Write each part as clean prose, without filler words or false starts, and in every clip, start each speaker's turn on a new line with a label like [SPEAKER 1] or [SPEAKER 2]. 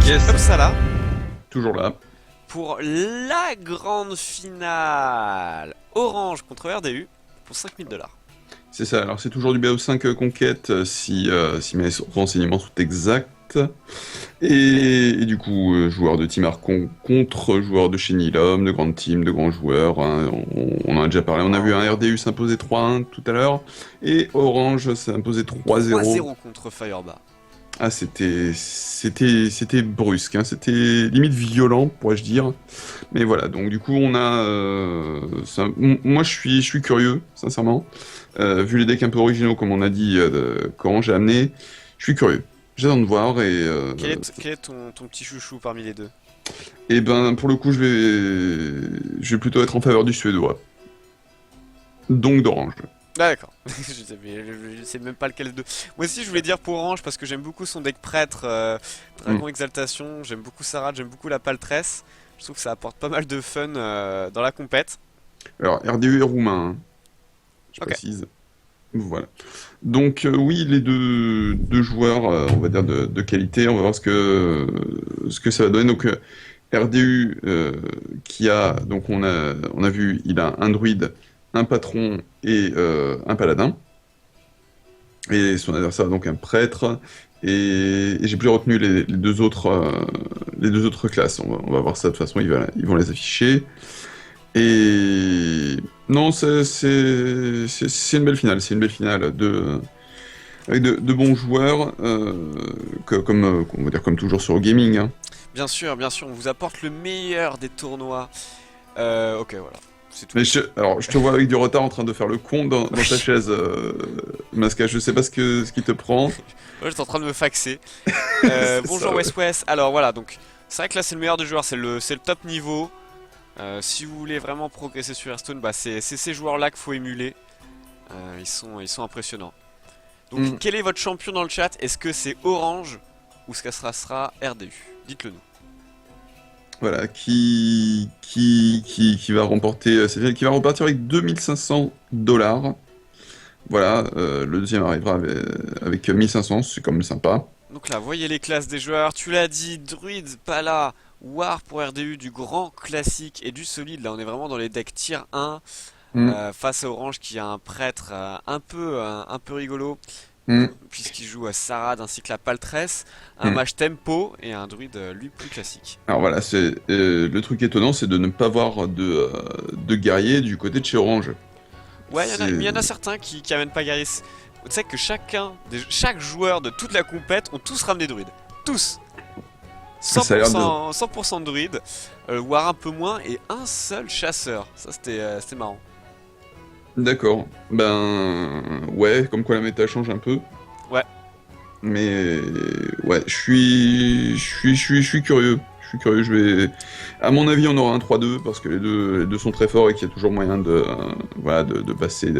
[SPEAKER 1] Yes,
[SPEAKER 2] Uppsala
[SPEAKER 1] toujours là.
[SPEAKER 2] pour la grande finale. Orange contre RDU pour 5000 $.
[SPEAKER 1] C'est ça, alors c'est toujours du BO5 Conquête si mes renseignements sont exacts. Et du coup, joueur de Team Arcon contre joueur de chez Nilom, de grandes teams, de grands joueurs. Hein, on en a déjà parlé. On a vu un RDU s'imposer 3-1 tout à l'heure. Et Orange s'est imposé 3-0.
[SPEAKER 2] 3-0 contre Firebar.
[SPEAKER 1] Ah, c'était brusque, hein, c'était limite violent, pourrais-je dire. Mais voilà, donc du coup, on a... moi, je suis curieux, sincèrement. Vu les decks un peu originaux, comme on a dit, quand j'ai amené, je suis curieux. J'attends de voir
[SPEAKER 2] Quel est ton petit chouchou parmi les deux?
[SPEAKER 1] et ben, pour le coup, je vais plutôt être en faveur du Suédois. Donc d'Orange.
[SPEAKER 2] Ah d'accord, je sais même pas lequel des deux. Moi aussi je voulais dire pour Orange parce que j'aime beaucoup son deck prêtre, Dragon Exaltation, j'aime beaucoup Sarad, j'aime beaucoup la Paltresse. Je trouve que ça apporte pas mal de fun dans la compète.
[SPEAKER 1] Alors, RDU est roumain, hein, je
[SPEAKER 2] Ok.
[SPEAKER 1] précise. Voilà. Donc oui, les deux joueurs, on va dire de qualité, on va voir ce que ça va donner. Donc RDU qui a donc on a vu, il a un druide, un patron et un paladin. Et son adversaire a donc un prêtre. Et j'ai plus retenu les deux autres classes. On va voir ça de toute façon, ils vont les afficher. Et non, c'est une belle finale. C'est une belle finale avec de bons joueurs, on va dire comme toujours sur Gaming. Hein.
[SPEAKER 2] Bien sûr, on vous apporte le meilleur des tournois. Ok voilà, c'est tout.
[SPEAKER 1] Mais alors, je te vois avec du retard en train de faire le con dans ta chaise, Masca. Je sais pas ce qui te prend.
[SPEAKER 2] Moi j'étais en train de me faxer.
[SPEAKER 1] C'est
[SPEAKER 2] Bonjour
[SPEAKER 1] ça, ouais.
[SPEAKER 2] West West, alors voilà donc c'est vrai que là c'est le meilleur des joueurs, c'est le top niveau. Si vous voulez vraiment progresser sur Hearthstone, bah c'est ces joueurs-là qu'il faut émuler. Ils sont impressionnants. Donc,
[SPEAKER 1] Mm.
[SPEAKER 2] quel est votre champion dans le chat? Est-ce que c'est Orange ou est-ce que ça sera RDU? Dites-le nous.
[SPEAKER 1] Voilà, qui va remporter cette finale, qui va repartir avec 2500 $. Voilà, le deuxième arrivera avec 1500, c'est quand même sympa.
[SPEAKER 2] Donc là, voyez les classes des joueurs. Tu l'as dit, Druid, Pala, War pour RDU, du grand classique et du solide. Là, on est vraiment dans les decks tier 1
[SPEAKER 1] Mm,
[SPEAKER 2] face à Orange qui a un prêtre un peu rigolo.
[SPEAKER 1] mm.
[SPEAKER 2] Puisqu'il joue à Sarad ainsi que la Paltresse, un
[SPEAKER 1] Hmm.
[SPEAKER 2] mage tempo et un druide lui plus classique.
[SPEAKER 1] Alors voilà, le truc étonnant, c'est de ne pas voir de guerrier du côté de chez Orange.
[SPEAKER 2] Ouais,
[SPEAKER 1] C'est
[SPEAKER 2] il y en a certains qui amènent pas guerrier. Tu sais que chaque joueur de toute la compète ont tous ramené druides. Tous
[SPEAKER 1] ça a l'air de...
[SPEAKER 2] 100% de druides, voire un peu moins, et un seul chasseur. Ça c'était marrant.
[SPEAKER 1] D'accord. Ben ouais, comme quoi la méta change un peu.
[SPEAKER 2] Ouais,
[SPEAKER 1] Mais ouais, je suis curieux. Je suis curieux. À mon avis, on aura un 3-2 parce que les deux sont très forts et qu'il y a toujours moyen voilà, de passer.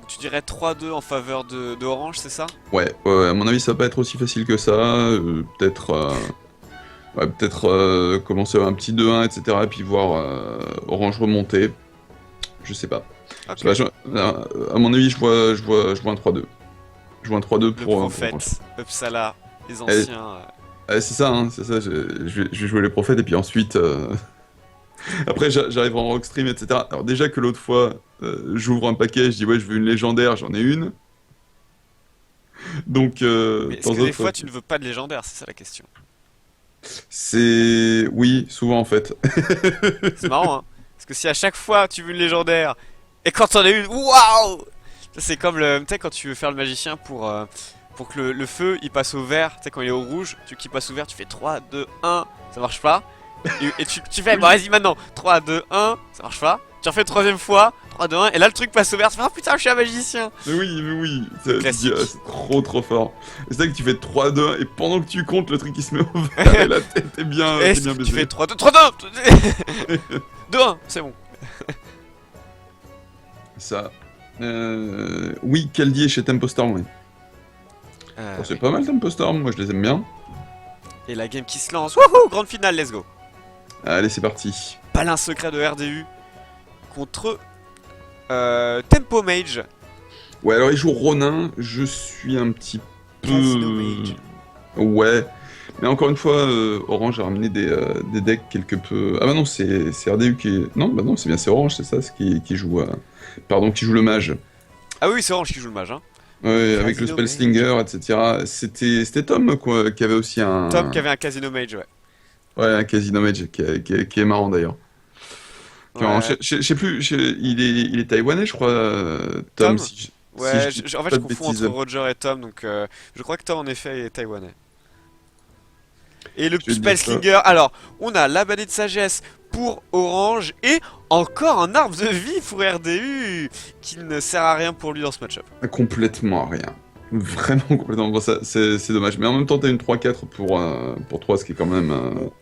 [SPEAKER 2] tu dirais 3-2 en faveur de Orange, c'est ça?
[SPEAKER 1] Ouais, ouais, à mon avis, ça va pas être aussi facile que ça. Peut-être. Ouais, peut-être commencer un petit 2-1, etc. Et puis voir Orange remonter. Je sais pas. Je sais
[SPEAKER 2] Ok.
[SPEAKER 1] pas, à mon avis, je vois un 3-2. Je vois un 3-2
[SPEAKER 2] Le
[SPEAKER 1] pour Orange.
[SPEAKER 2] prophète, Uppsala, les
[SPEAKER 1] Eh,
[SPEAKER 2] anciens.
[SPEAKER 1] c'est ça, hein, c'est ça. Je vais jouer les prophètes et puis ensuite. Après, j'arriverai en rockstream, etc. Alors, déjà que l'autre fois, j'ouvre un paquet, je dis ouais, je veux une légendaire, j'en ai une. Donc,
[SPEAKER 2] Mais
[SPEAKER 1] de
[SPEAKER 2] est-ce
[SPEAKER 1] temps
[SPEAKER 2] que
[SPEAKER 1] en
[SPEAKER 2] des
[SPEAKER 1] temps,
[SPEAKER 2] fois tu ne veux pas de légendaire? C'est ça la question.
[SPEAKER 1] c'est. Oui, souvent en fait.
[SPEAKER 2] C'est marrant, hein? Parce que si à chaque fois tu veux une légendaire et quand t'en as une, waouh! Ça, c'est comme tu sais, quand tu veux faire le magicien pour que le feu il passe au vert, tu sais, quand il est au rouge, tu qu'il passe au vert, tu fais 3, 2, 1, ça marche pas. Et tu fais,
[SPEAKER 1] Oui.
[SPEAKER 2] bon, vas-y maintenant, 3, 2, 1, ça marche pas. Tu refais une troisième fois, 3, 2, 1, et là le truc passe au vert, tu fais, oh putain, je suis un magicien!
[SPEAKER 1] Mais oui, tu te dis,
[SPEAKER 2] Classique.
[SPEAKER 1] ah, c'est trop fort. Et c'est vrai que tu fais 3-2 et pendant que tu comptes, le truc il se met au vert et là
[SPEAKER 2] Et
[SPEAKER 1] t'es bien
[SPEAKER 2] tu fais
[SPEAKER 1] baisé.
[SPEAKER 2] 3, 2, 3, 2, 2, 1, c'est bon.
[SPEAKER 1] Ça. Oui, Caldier chez Tempo Storm, oui. Oh, c'est
[SPEAKER 2] Oui.
[SPEAKER 1] pas mal Tempo Storm, moi je les aime bien.
[SPEAKER 2] Et la game qui se lance, wouhou, grande finale, let's go!
[SPEAKER 1] Allez, c'est parti.
[SPEAKER 2] Palin secret de RDU contre Tempo Mage.
[SPEAKER 1] Ouais, alors il joue Ronin, je suis un petit
[SPEAKER 2] Casino
[SPEAKER 1] peu...
[SPEAKER 2] Mage.
[SPEAKER 1] Ouais. Mais encore une fois, Orange a ramené des decks quelque peu. Ah bah non, c'est RDU qui. Non, bah non, c'est bien, c'est Orange, c'est ça, qui joue. Pardon, qui joue le mage.
[SPEAKER 2] Ah oui, c'est Orange qui joue le mage, hein.
[SPEAKER 1] Ouais, avec le
[SPEAKER 2] Casino Mage.
[SPEAKER 1] Spellslinger, etc. C'était Tom, quoi, qui avait aussi
[SPEAKER 2] Tom
[SPEAKER 1] un.
[SPEAKER 2] qui avait un Casino Mage, ouais.
[SPEAKER 1] Ouais, un Casino Mage, qui est marrant d'ailleurs.
[SPEAKER 2] Ouais.
[SPEAKER 1] Je sais plus, il est taïwanais, je crois, Tom,
[SPEAKER 2] Tom?
[SPEAKER 1] si je
[SPEAKER 2] Ouais,
[SPEAKER 1] dis
[SPEAKER 2] en fait,
[SPEAKER 1] pas
[SPEAKER 2] je
[SPEAKER 1] de
[SPEAKER 2] confonds entre
[SPEAKER 1] bêtises.
[SPEAKER 2] Roger et Tom, donc je crois que Tom, en effet, est taïwanais. Et le
[SPEAKER 1] Je vais te dire ça.
[SPEAKER 2] Spellslinger, alors, on a la banée de sagesse pour Orange et encore un arbre de vie pour RDU qui ne sert à rien pour lui dans ce match-up.
[SPEAKER 1] Complètement à rien. Vraiment complètement. Bon, ça, c'est dommage. Mais en même temps, t'as une 3-4 pour 3, ce qui est quand même.
[SPEAKER 2] Bon,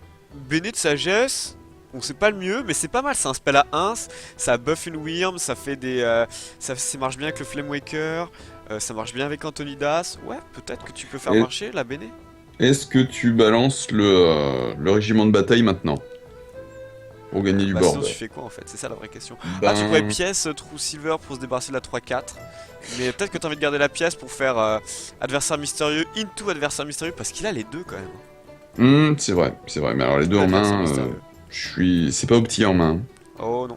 [SPEAKER 2] banée de sagesse, bon, c'est pas le mieux, mais c'est pas mal. C'est un spell à 1, ça buff une Wyrm, ça fait des. Ça marche bien avec le Flame Waker, ça marche bien avec Antonidas. Ouais, peut-être que tu peux faire
[SPEAKER 1] Et
[SPEAKER 2] marcher la Béné.
[SPEAKER 1] est-ce que tu balances le régiment de bataille maintenant pour gagner du
[SPEAKER 2] Bah sinon
[SPEAKER 1] board?
[SPEAKER 2] tu fais quoi en fait? C'est ça la vraie question. Ah tu pourrais
[SPEAKER 1] Ben.
[SPEAKER 2] pièce True Silver pour se débarrasser de la 3-4. Mais peut-être que t'as envie de garder la pièce pour faire adversaire mystérieux into adversaire mystérieux parce qu'il a les deux quand même.
[SPEAKER 1] C'est vrai, c'est vrai. Mais alors les deux en
[SPEAKER 2] L'adversaire
[SPEAKER 1] main,
[SPEAKER 2] mystérieux.
[SPEAKER 1] c'est pas opti en main.
[SPEAKER 2] Oh non.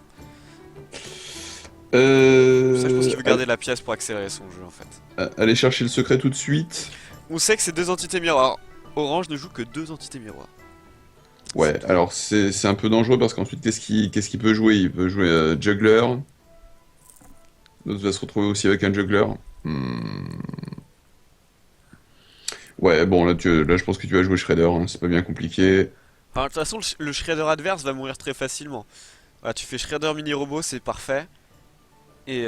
[SPEAKER 2] Ça je pense
[SPEAKER 1] Euh,
[SPEAKER 2] qu'il veut garder la pièce pour accélérer son jeu en fait.
[SPEAKER 1] Aller chercher le secret tout de suite.
[SPEAKER 2] On sait que c'est deux entités miroirs. Orange ne joue que deux entités miroirs. C'est
[SPEAKER 1] Ouais,
[SPEAKER 2] tout.
[SPEAKER 1] alors c'est un peu dangereux parce qu'ensuite, qu'est-ce qu'il peut jouer? Il peut jouer Juggler. L'autre va se retrouver aussi avec un Juggler. Hmm. Ouais, bon, là, je pense que tu vas jouer Shredder, hein, c'est pas bien compliqué.
[SPEAKER 2] Enfin, de toute façon le Shredder adverse va mourir très facilement. Voilà, tu fais Shredder mini robot, c'est parfait. Et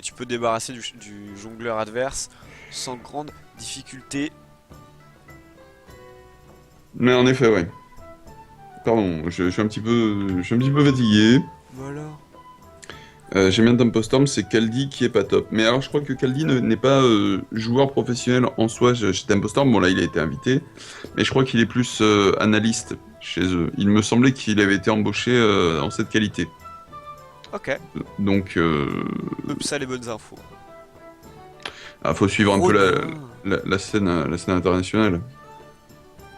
[SPEAKER 2] tu peux te débarrasser du jongleur adverse sans grande difficulté.
[SPEAKER 1] Mais en effet, ouais. Pardon, je suis un petit peu fatigué.
[SPEAKER 2] Voilà.
[SPEAKER 1] J'aime bien Tempo Storm, c'est Kaldi qui est pas top. Mais alors, je crois que Kaldi n'est pas joueur professionnel en soi chez Tempo Storm. Bon, là, il a été invité. Mais je crois qu'il est plus analyste chez eux. Il me semblait qu'il avait été embauché en cette qualité.
[SPEAKER 2] Ok.
[SPEAKER 1] Donc,
[SPEAKER 2] Up ça les bonnes infos.
[SPEAKER 1] faut suivre un peu
[SPEAKER 2] Ronin.
[SPEAKER 1] la scène internationale.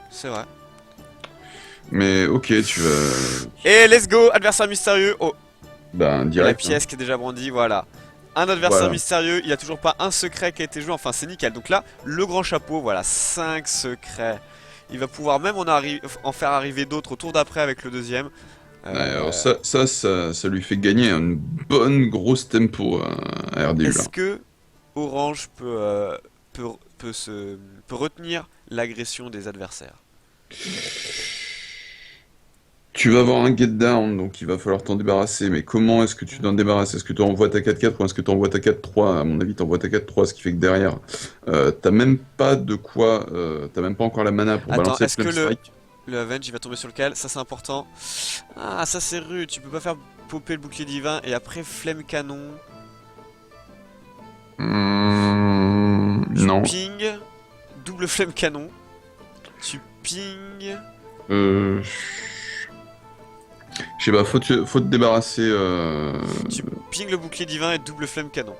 [SPEAKER 2] C'est vrai.
[SPEAKER 1] Mais ok, tu vas.
[SPEAKER 2] Et let's go, adversaire mystérieux. Oh,
[SPEAKER 1] Ben,
[SPEAKER 2] et la
[SPEAKER 1] direct, hein.
[SPEAKER 2] pièce qui est déjà brandie, voilà. Un adversaire
[SPEAKER 1] Voilà.
[SPEAKER 2] mystérieux, il n'y a toujours pas un secret qui a été joué, enfin c'est nickel. Donc là, le grand chapeau, voilà, 5 secrets. Il va pouvoir même en faire arriver d'autres au tour d'après avec le deuxième.
[SPEAKER 1] Ouais, alors
[SPEAKER 2] Euh,
[SPEAKER 1] ça lui fait gagner une bonne grosse tempo à RDU là.
[SPEAKER 2] Est-ce que Orange peut, peut retenir l'agression des adversaires?
[SPEAKER 1] Tu vas avoir un get down, donc il va falloir t'en débarrasser. Mais comment est-ce que tu t'en débarrasses? Est-ce que tu envoies ta 4-4 ou est-ce que tu envoies ta 4-3? À mon avis, tu envoies ta 4-3, ce qui fait que derrière, t'as même pas de quoi, t'as même pas encore la mana pour
[SPEAKER 2] Attends,
[SPEAKER 1] balancer le
[SPEAKER 2] est-ce que
[SPEAKER 1] Flame Strike.
[SPEAKER 2] le Avenge il va tomber sur lequel? Ça c'est important. Ah, ça c'est rude, tu peux pas faire popper le bouclier divin et après flemme canon. Tu
[SPEAKER 1] Non.
[SPEAKER 2] ping, double flemme canon. Tu ping.
[SPEAKER 1] Euh, je sais pas, faut te débarrasser.
[SPEAKER 2] Tu ping le bouclier divin et double flemme canon.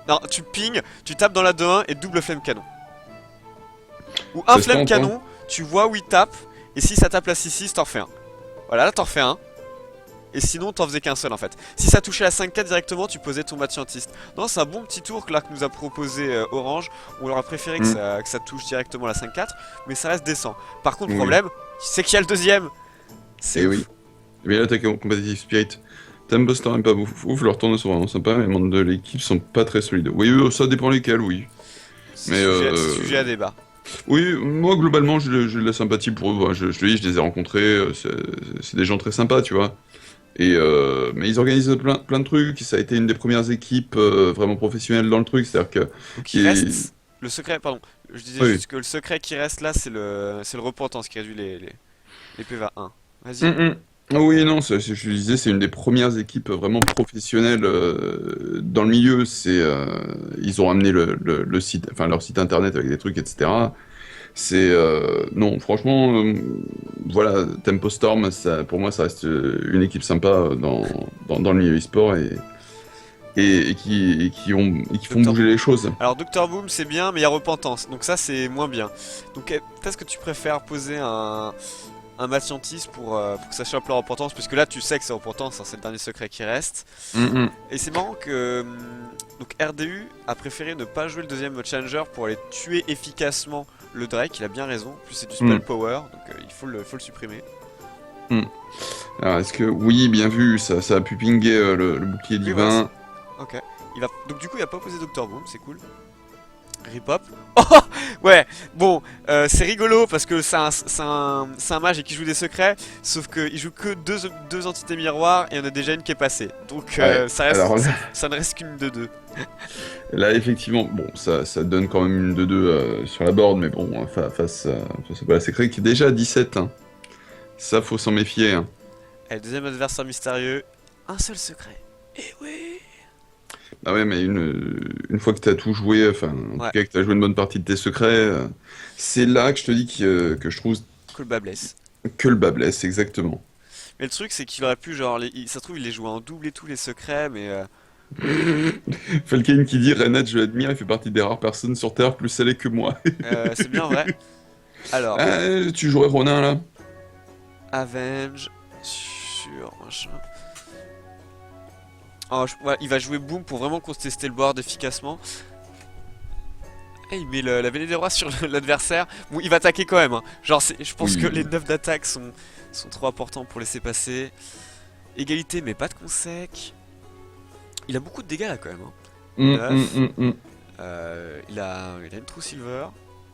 [SPEAKER 2] Non, tu ping, tu tapes dans la 2-1 et double flemme canon. Ou un
[SPEAKER 1] Ça se
[SPEAKER 2] flemme
[SPEAKER 1] tente, hein.
[SPEAKER 2] canon, tu vois où il tape, et si ça tape la 6-6, t'en refais un. Voilà, là t'en refais un. Et sinon, t'en faisais qu'un seul en fait. Si ça touchait la 5-4 directement, tu posais ton match scientiste. Non, c'est un bon petit tour que là que nous a proposé Orange. On leur a préféré
[SPEAKER 1] Hmm.
[SPEAKER 2] que ça touche directement la 5-4, mais ça reste décent. Par contre,
[SPEAKER 1] Oui.
[SPEAKER 2] problème, c'est qu'il y a le deuxième. C'est
[SPEAKER 1] Et
[SPEAKER 2] ouf.
[SPEAKER 1] oui. Mais là, t'as Competitive Spirit. Tempo Storm est pas ouf, leurs tournois sont vraiment sympas, mais les membres de l'équipe sont pas très solides. Oui, ça dépend lesquels, oui.
[SPEAKER 2] C'est
[SPEAKER 1] Mais
[SPEAKER 2] sujet à débat.
[SPEAKER 1] oui, moi globalement j'ai de la sympathie pour eux. Voilà, je te dis, je les ai rencontrés, c'est des gens très sympas, tu vois. Mais ils organisent plein de trucs. Ça a été une des premières équipes vraiment professionnelles dans le truc, c'est-à-dire que.
[SPEAKER 2] Donc il
[SPEAKER 1] qui-
[SPEAKER 2] reste le secret, pardon. Je disais
[SPEAKER 1] Oui.
[SPEAKER 2] juste que le secret qui reste là, c'est le repentance qui réduit les PV à 1. Vas-y.
[SPEAKER 1] Mm. Ah oui, non, je disais, c'est une des premières équipes vraiment professionnelles dans le milieu. Ils ont ramené le site, enfin leur site internet avec des trucs, etc. Non, franchement, voilà, Tempo Storm, pour moi, ça reste une équipe sympa dans le milieu e-sport et qui font
[SPEAKER 2] Docteur
[SPEAKER 1] bouger
[SPEAKER 2] Boom.
[SPEAKER 1] les choses.
[SPEAKER 2] Alors Docteur Boom c'est bien, mais il y a Repentance, donc ça c'est moins bien. Donc est-ce que tu préfères poser un Mathiantis pour que ça chope la Repentance, puisque là tu sais que c'est Repentance, hein, c'est le dernier secret qui reste.
[SPEAKER 1] Mm,
[SPEAKER 2] Et c'est marrant que donc RDU a préféré ne pas jouer le deuxième Challenger pour aller tuer efficacement le Drake, il a bien raison, en plus c'est du
[SPEAKER 1] mm,
[SPEAKER 2] spell power, donc il faut le supprimer.
[SPEAKER 1] mm. Alors, est-ce que... Oui, bien vu, ça a pu pinguer le bouclier
[SPEAKER 2] Oui voilà,
[SPEAKER 1] divin.
[SPEAKER 2] ok. Donc du coup il a pas posé Docteur Boom, c'est cool. Ripop. Oh ouais, bon, c'est rigolo parce que c'est un mage et qui joue des secrets, sauf qu'il joue que deux entités miroirs et il y en a déjà une qui est passée. Donc
[SPEAKER 1] Ouais,
[SPEAKER 2] ça reste,
[SPEAKER 1] alors là,
[SPEAKER 2] ça ne reste qu'une de deux.
[SPEAKER 1] là, effectivement, bon, ça donne quand même une de deux sur la board, mais bon, face à Bala Secret qui est déjà à 17, hein. Ça, faut s'en méfier, hein.
[SPEAKER 2] Et le deuxième adversaire mystérieux, un seul secret. Et oui.
[SPEAKER 1] Ah ouais, mais une fois que t'as tout joué, enfin, en tout
[SPEAKER 2] Ouais,
[SPEAKER 1] cas que t'as joué une bonne partie de tes secrets, c'est là que je te dis que je trouve
[SPEAKER 2] cool Babless.
[SPEAKER 1] que le bas blesse, exactement.
[SPEAKER 2] Mais le truc c'est qu'il aurait pu genre, ça se trouve il les joue en double et tous les secrets, mais
[SPEAKER 1] Falcane qui dit Renat, je l'admire, il fait partie des rares personnes sur Terre plus salées que moi.
[SPEAKER 2] c'est bien vrai. Alors,
[SPEAKER 1] Ah, tu jouerais Ronin là?
[SPEAKER 2] Avenge sur machin. Oh, ouais, il va jouer Boom pour vraiment contester le board efficacement. Et il met la Vallée des Rois sur l'adversaire. Bon, il va attaquer quand même, hein. Genre, je pense que
[SPEAKER 1] Oui.
[SPEAKER 2] les 9 d'attaque sont trop importants pour laisser passer. Égalité, mais pas de consec. Il a beaucoup de dégâts là quand même, hein.
[SPEAKER 1] Hum,
[SPEAKER 2] 9.
[SPEAKER 1] hum, hum, hum.
[SPEAKER 2] Il a une True Silver.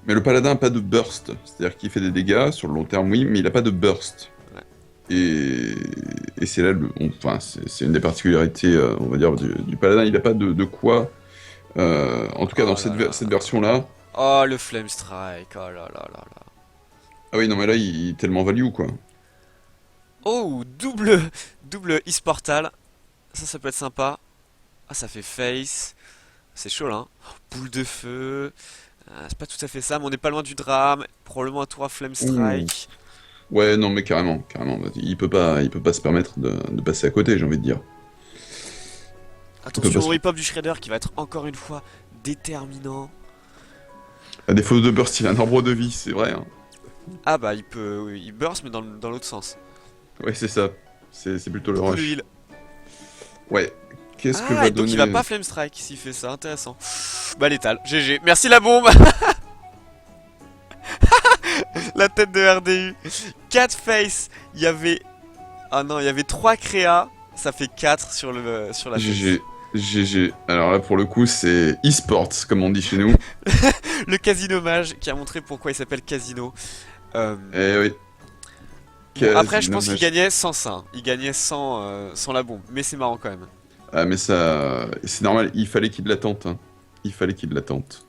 [SPEAKER 1] Mais le paladin n'a pas de burst, c'est-à-dire qu'il fait des dégâts sur le long terme, oui, mais il n'a pas de burst.
[SPEAKER 2] Ouais.
[SPEAKER 1] Et, et c'est là, enfin, c'est une des particularités, on va dire, du paladin. Il n'a pas de quoi, en tout cas dans
[SPEAKER 2] Oh là là.
[SPEAKER 1] cette version-là.
[SPEAKER 2] Oh, le Flame Strike. Oh là là là là.
[SPEAKER 1] Ah oui, non, mais là, il est tellement value, quoi.
[SPEAKER 2] Oh, double Portal. Ça peut être sympa. Ah, ça fait face. C'est chaud là, hein. Boule de feu. C'est pas tout à fait ça, mais on n'est pas loin du drame. Probablement un tour à Flame
[SPEAKER 1] Ouh.
[SPEAKER 2] Strike.
[SPEAKER 1] Ouais, non, mais carrément, carrément. Il peut pas se permettre de passer à côté, j'ai envie de dire. Il peut pas
[SPEAKER 2] Attention au
[SPEAKER 1] se...
[SPEAKER 2] rip-hop du Shredder qui va être encore une fois déterminant.
[SPEAKER 1] À défaut de burst, il a un arbre de vie, c'est vrai, hein.
[SPEAKER 2] Ah bah oui, il burst mais dans l'autre sens.
[SPEAKER 1] Ouais, c'est ça. C'est plutôt le
[SPEAKER 2] Beaucoup de
[SPEAKER 1] rush.
[SPEAKER 2] heal.
[SPEAKER 1] Ouais. Qu'est-ce que
[SPEAKER 2] Ah,
[SPEAKER 1] va
[SPEAKER 2] et donc il va
[SPEAKER 1] donner...
[SPEAKER 2] pas Flame Strike s'il fait ça, intéressant. Bah létal, GG. Merci la bombe. La tête de RDU. 4 face. Il y avait... Ah non, il y avait 3 créas. Ça fait 4 sur la face.
[SPEAKER 1] GG. GG. Alors là, pour le coup, c'est e-sports, comme on dit chez nous.
[SPEAKER 2] Le Casino Mage qui a montré pourquoi il s'appelle Casino.
[SPEAKER 1] Eh oui.
[SPEAKER 2] Bon, après, je
[SPEAKER 1] Quasi
[SPEAKER 2] pense qu'il
[SPEAKER 1] dommage.
[SPEAKER 2] gagnait sans ça, hein. Il gagnait sans la bombe. Mais c'est marrant quand même.
[SPEAKER 1] Ah, mais ça... C'est normal, il fallait qu'il la tente, hein. Il fallait qu'il la tente.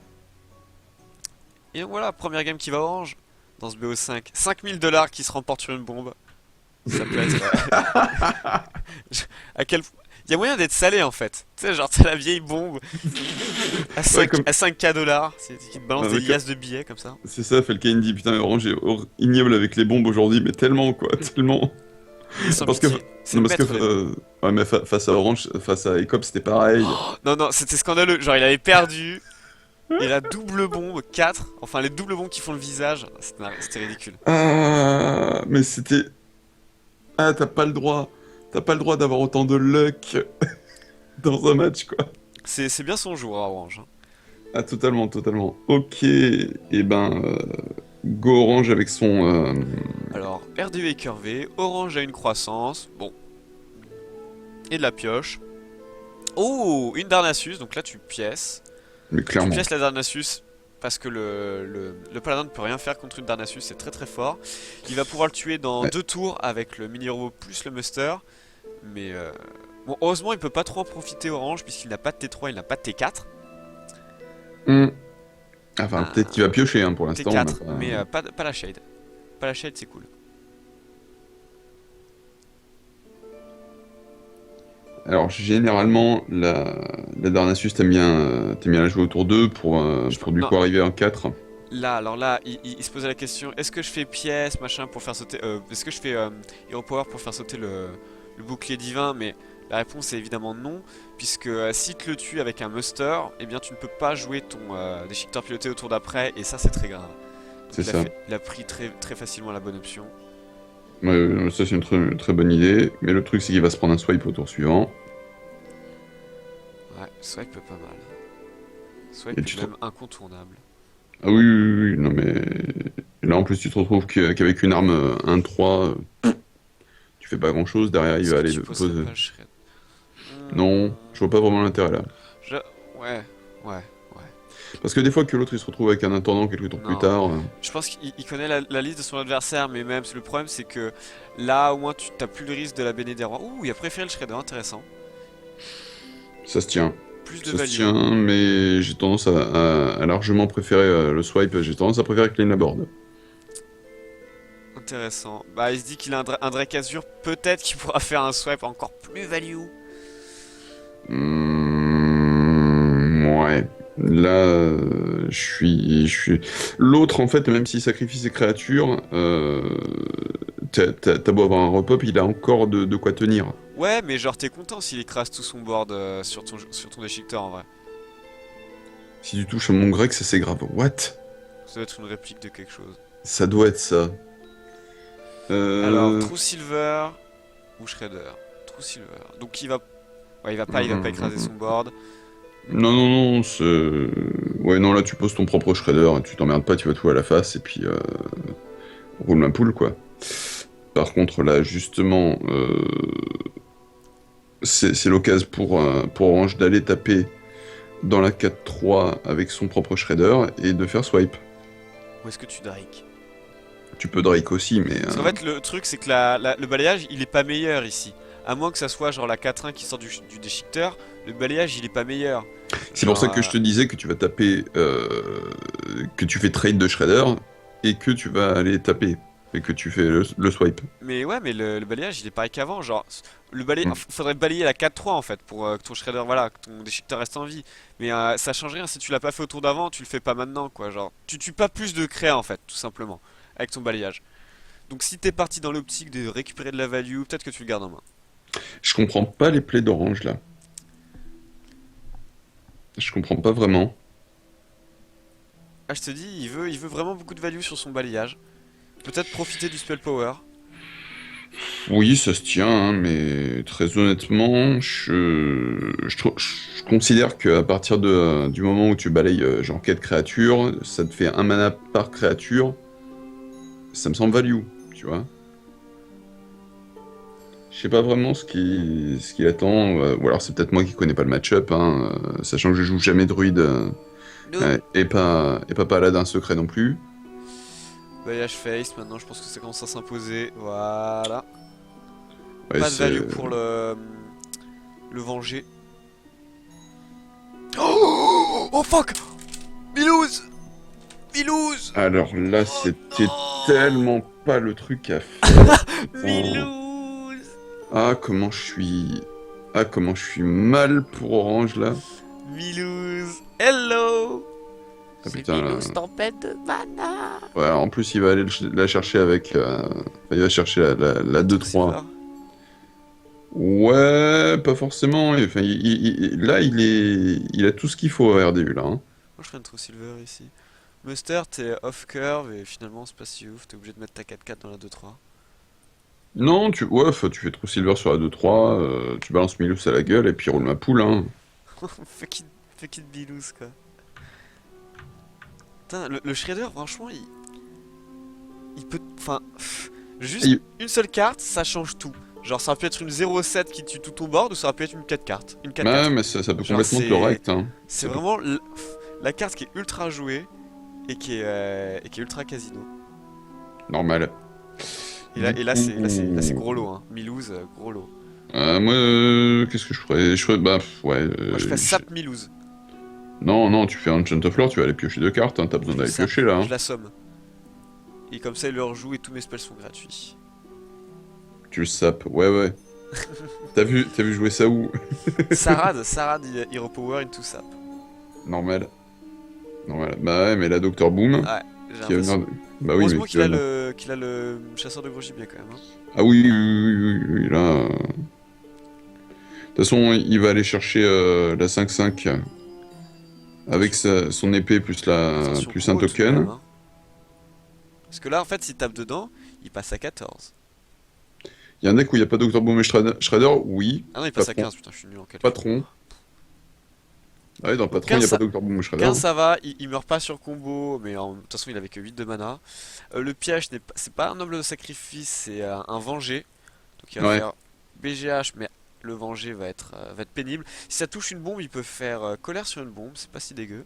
[SPEAKER 2] Et donc voilà, première game qui va orange dans ce BO5. 5000 $ qui se remportent sur une bombe. Ça peut être. À quel... Il y a moyen d'être salé en fait. Tu sais, genre, t'as la vieille bombe à
[SPEAKER 1] Ouais,
[SPEAKER 2] 5,
[SPEAKER 1] comme...
[SPEAKER 2] à 5K dollars. Qui te balance
[SPEAKER 1] Ah,
[SPEAKER 2] des
[SPEAKER 1] d'accord.
[SPEAKER 2] liasses de billets comme ça.
[SPEAKER 1] C'est ça, Felkane dit, putain, Orange est ignoble avec les bombes aujourd'hui, mais tellement, quoi, tellement.
[SPEAKER 2] Il est sans
[SPEAKER 1] Parce que...
[SPEAKER 2] pitié. C'est
[SPEAKER 1] Non,
[SPEAKER 2] le
[SPEAKER 1] parce que...
[SPEAKER 2] maître des bombes.
[SPEAKER 1] Ouais, mais face à Orange, face à Ecop, c'était pareil.
[SPEAKER 2] Non, non, c'était scandaleux. Genre, il avait perdu. Et la double bombe, 4. Enfin, les doubles bombes qui font le visage. C'était ridicule.
[SPEAKER 1] Ah, mais c'était... Ah, t'as pas le droit. T'as pas le droit d'avoir autant de luck dans un match, quoi.
[SPEAKER 2] C'est bien son jour à Orange, hein.
[SPEAKER 1] Ah, totalement, totalement. Ok, et ben... Go Orange avec son...
[SPEAKER 2] Alors, RDU est curvé. Orange a une croissance. Bon. Et de la pioche. Oh, une Darnassus. Donc là, tu pièces.
[SPEAKER 1] Mais
[SPEAKER 2] Tu
[SPEAKER 1] clairement.
[SPEAKER 2] pièces la Darnassus parce que le paladin ne peut rien faire contre une Darnassus, c'est très très fort. Il va pouvoir le tuer dans
[SPEAKER 1] Ouais.
[SPEAKER 2] 2 tours avec le mini-robot plus le muster. Mais bon, heureusement, il peut pas trop en profiter Orange puisqu'il n'a pas de T3, il n'a pas de T4.
[SPEAKER 1] Hmm. Enfin,
[SPEAKER 2] Ah,
[SPEAKER 1] peut-être qu'il va piocher, hein, pour l'instant. On a
[SPEAKER 2] T4,
[SPEAKER 1] pas-
[SPEAKER 2] mais pas la Shade. Pas la Shade, c'est cool.
[SPEAKER 1] Alors, généralement, la Darnassus, t'aimes bien la jouer autour d'eux pour du
[SPEAKER 2] Non,
[SPEAKER 1] coup arriver en 4.
[SPEAKER 2] alors là, il se posait la question est-ce que je fais pièce, machin, pour faire sauter. Est-ce que je fais Hero Power pour faire sauter le bouclier divin. Mais La réponse est évidemment non, puisque si tu le tues avec un muster, eh bien tu ne peux pas jouer ton déchiqueteur piloté au tour d'après, et ça c'est très grave. Donc
[SPEAKER 1] C'est ça.
[SPEAKER 2] il a pris très facilement la bonne option.
[SPEAKER 1] Ouais, ça, c'est une très bonne idée. Mais le truc, c'est qu'il va se prendre un swipe au tour suivant.
[SPEAKER 2] Ouais, swipe pas mal.
[SPEAKER 1] Et
[SPEAKER 2] Swipe
[SPEAKER 1] tu
[SPEAKER 2] est
[SPEAKER 1] te...
[SPEAKER 2] même incontournable.
[SPEAKER 1] Ah oui, oui, oui, non mais... Là, en plus, tu te retrouves qu'avec une arme 1-3, tu fais pas grand-chose. Derrière, il
[SPEAKER 2] Est-ce
[SPEAKER 1] va
[SPEAKER 2] que
[SPEAKER 1] aller
[SPEAKER 2] tu poserais
[SPEAKER 1] poser...
[SPEAKER 2] pas le shred?
[SPEAKER 1] Non, je vois pas vraiment l'intérêt là.
[SPEAKER 2] Je... Ouais, ouais, ouais.
[SPEAKER 1] Parce que des fois que l'autre il se retrouve avec un intendant quelques tours plus
[SPEAKER 2] Non.
[SPEAKER 1] tard.
[SPEAKER 2] Je pense qu'il connaît la liste de son adversaire, mais même le problème c'est que là au moins tu t'as plus le risque de la Béné des Rois. Ouh, il a préféré le Shredder, intéressant.
[SPEAKER 1] Ça se tient.
[SPEAKER 2] Plus de
[SPEAKER 1] Ça se
[SPEAKER 2] value.
[SPEAKER 1] tient, mais j'ai tendance à largement préférer le swipe. J'ai tendance à préférer clean la board.
[SPEAKER 2] Intéressant. Bah il se dit qu'il a un Drake Azur, peut-être qu'il pourra faire un swipe encore plus value.
[SPEAKER 1] Ouais. Là, je suis. L'autre, en fait, même s'il sacrifie ses créatures, t'as beau avoir un repop, il a encore de quoi tenir.
[SPEAKER 2] Ouais, mais genre t'es content s'il écrase tout son board sur ton déchiqueteur en vrai.
[SPEAKER 1] Si tu touches mon grec, ça c'est grave. What?
[SPEAKER 2] Ça doit être une réplique de quelque chose.
[SPEAKER 1] Ça doit être ça.
[SPEAKER 2] Alors,
[SPEAKER 1] Euh...
[SPEAKER 2] True Silver ou Shredder. True Silver. Donc il va. Ouais, il va pas écraser son board.
[SPEAKER 1] Non, non, non, c'est... Ouais, non, là, tu poses ton propre shredder, tu t'emmerdes pas, tu vas tout à la face, et puis roule ma poule, quoi. Par contre, là, justement, c'est l'occasion pour Orange d'aller taper dans la 4-3 avec son propre shredder et de faire swipe.
[SPEAKER 2] Où est-ce que tu Drake?
[SPEAKER 1] Tu peux Drake aussi, mais...
[SPEAKER 2] Parce qu'en fait, le truc, c'est que le balayage, il est pas meilleur ici. À moins que ça soit genre la 4-1 qui sort du déchiqueteur, le balayage, il est pas meilleur.
[SPEAKER 1] c'est pour ça
[SPEAKER 2] Genre,
[SPEAKER 1] que je te disais que tu vas taper... que tu fais trade de shredder, et que tu vas aller taper, et que tu fais le swipe.
[SPEAKER 2] mais ouais, mais le balayage, il est pareil qu'avant. Genre, le balai...
[SPEAKER 1] Mm.
[SPEAKER 2] faudrait balayer la 4-3 en fait pour que ton shredder, voilà, que ton déchiqueteur reste en vie. Mais ça change rien. Si tu l'as pas fait au tour d'avant, tu le fais pas maintenant, quoi. Genre, tu tues pas plus de créa en fait, tout simplement, avec ton balayage. Donc si t'es parti dans l'optique de récupérer de la value, peut-être que tu le gardes en main.
[SPEAKER 1] Je comprends pas les plays d'Orange, là. Je comprends pas vraiment.
[SPEAKER 2] Ah, je te dis, il veut vraiment beaucoup de value sur son balayage. Peut-être profiter du spell power.
[SPEAKER 1] Oui, ça se tient, hein, mais très honnêtement, je considère qu'à partir du moment où tu balayes genre 4 créatures, ça te fait un mana par créature, ça me semble value, tu vois. Je sais pas vraiment ce qu'il attend, ou alors c'est peut-être moi qui connais pas le match-up, hein, sachant que je joue jamais druide
[SPEAKER 2] No.
[SPEAKER 1] et pas paladin secret non plus.
[SPEAKER 2] Balayage face, maintenant je pense que ça commence à s'imposer. Voilà.
[SPEAKER 1] Ouais,
[SPEAKER 2] Pas de value pour le venger. Oh, oh fuck! Milouz! Milouz!
[SPEAKER 1] Alors là,
[SPEAKER 2] Oh
[SPEAKER 1] c'était
[SPEAKER 2] non!
[SPEAKER 1] tellement pas le truc à faire. Oh.
[SPEAKER 2] Milouz!
[SPEAKER 1] Ah, comment je suis mal pour Orange là.
[SPEAKER 2] Milouz! Hello!
[SPEAKER 1] Ah
[SPEAKER 2] C'est
[SPEAKER 1] putain, là.
[SPEAKER 2] Milouz tempête de mana!
[SPEAKER 1] Ouais, en plus, il va aller la chercher avec. Il va chercher la 2-3.
[SPEAKER 2] Silver.
[SPEAKER 1] Ouais, pas forcément. Enfin, là, il a tout ce qu'il faut à RDU là, hein.
[SPEAKER 2] Moi je ferais une True Silver ici. Muster, t'es off curve et finalement c'est pas si ouf, t'es obligé de mettre ta 4-4 dans la 2-3.
[SPEAKER 1] Non, ouais, tu fais trop silver sur la 2-3, tu balances Milus à la gueule et puis roule ma poule, hein.
[SPEAKER 2] Fuck it Bilouz quoi. Putain, le Shredder, franchement, il peut. Enfin, juste
[SPEAKER 1] Il-
[SPEAKER 2] une seule carte, ça change tout. Genre, ça aurait pu être une 0-7 qui tue tout ton board ou ça aurait pu être une 4 carte. Une 4-4.
[SPEAKER 1] Ouais, mais ça peut
[SPEAKER 2] Genre,
[SPEAKER 1] complètement te le rect, hein.
[SPEAKER 2] c'est vraiment la carte qui est ultra jouée et qui est ultra casino.
[SPEAKER 1] Normal.
[SPEAKER 2] Et là, c'est
[SPEAKER 1] Ouh.
[SPEAKER 2] gros lot, hein. Milouz, gros lot.
[SPEAKER 1] Moi, qu'est-ce que je ferais? Bah, ouais.
[SPEAKER 2] Moi, je ferais Sap Milouz.
[SPEAKER 1] Non, non, tu fais un Enchant of Lore, tu vas aller piocher 2 cartes, hein, t'as besoin
[SPEAKER 2] Je le
[SPEAKER 1] d'aller
[SPEAKER 2] sape,
[SPEAKER 1] piocher là,
[SPEAKER 2] je
[SPEAKER 1] hein.
[SPEAKER 2] l'assomme. Et comme ça, il le rejoue et tous mes spells sont gratuits.
[SPEAKER 1] Tu le sapes, ouais, ouais. T'as vu jouer ça où?
[SPEAKER 2] Sarad, il repower into sap.
[SPEAKER 1] Normal. Normal. Bah ouais, mais là, Dr Boom,
[SPEAKER 2] Ouais, j'ai
[SPEAKER 1] qui va
[SPEAKER 2] l'impression.
[SPEAKER 1] venir... Bah oui,
[SPEAKER 2] Heureusement
[SPEAKER 1] mais qui va venir...
[SPEAKER 2] qu'il a le chasseur de gros gibier quand même. Hein.
[SPEAKER 1] Ah oui, oui, oui, oui, oui, là... toute façon, il va aller chercher la 5-5 avec son épée
[SPEAKER 2] Attention
[SPEAKER 1] plus un
[SPEAKER 2] gros tout de même,
[SPEAKER 1] token.
[SPEAKER 2] hein. Parce que là, en fait, s'il tape dedans, il passe à 14.
[SPEAKER 1] Il y a un deck où il n'y a pas Dr. Boom et Shredder, oui.
[SPEAKER 2] Ah non, il passe à
[SPEAKER 1] Patron.
[SPEAKER 2] 15, putain, je suis nul en calcul.
[SPEAKER 1] Patron. Ah ouais, dans
[SPEAKER 2] Donc
[SPEAKER 1] Patron, il n'y
[SPEAKER 2] 15,
[SPEAKER 1] a pas
[SPEAKER 2] ça,
[SPEAKER 1] Dr. Boom et Shredder.
[SPEAKER 2] 15 ça va, il meurt pas sur combo, mais de toute façon, il avait que 8 de mana. Le piège, c'est pas un noble de sacrifice, c'est un vengé. Donc il va
[SPEAKER 1] Ouais.
[SPEAKER 2] faire BGH, mais le venger va être pénible. Si ça touche une bombe, il peut faire colère sur une bombe, c'est pas si dégueu.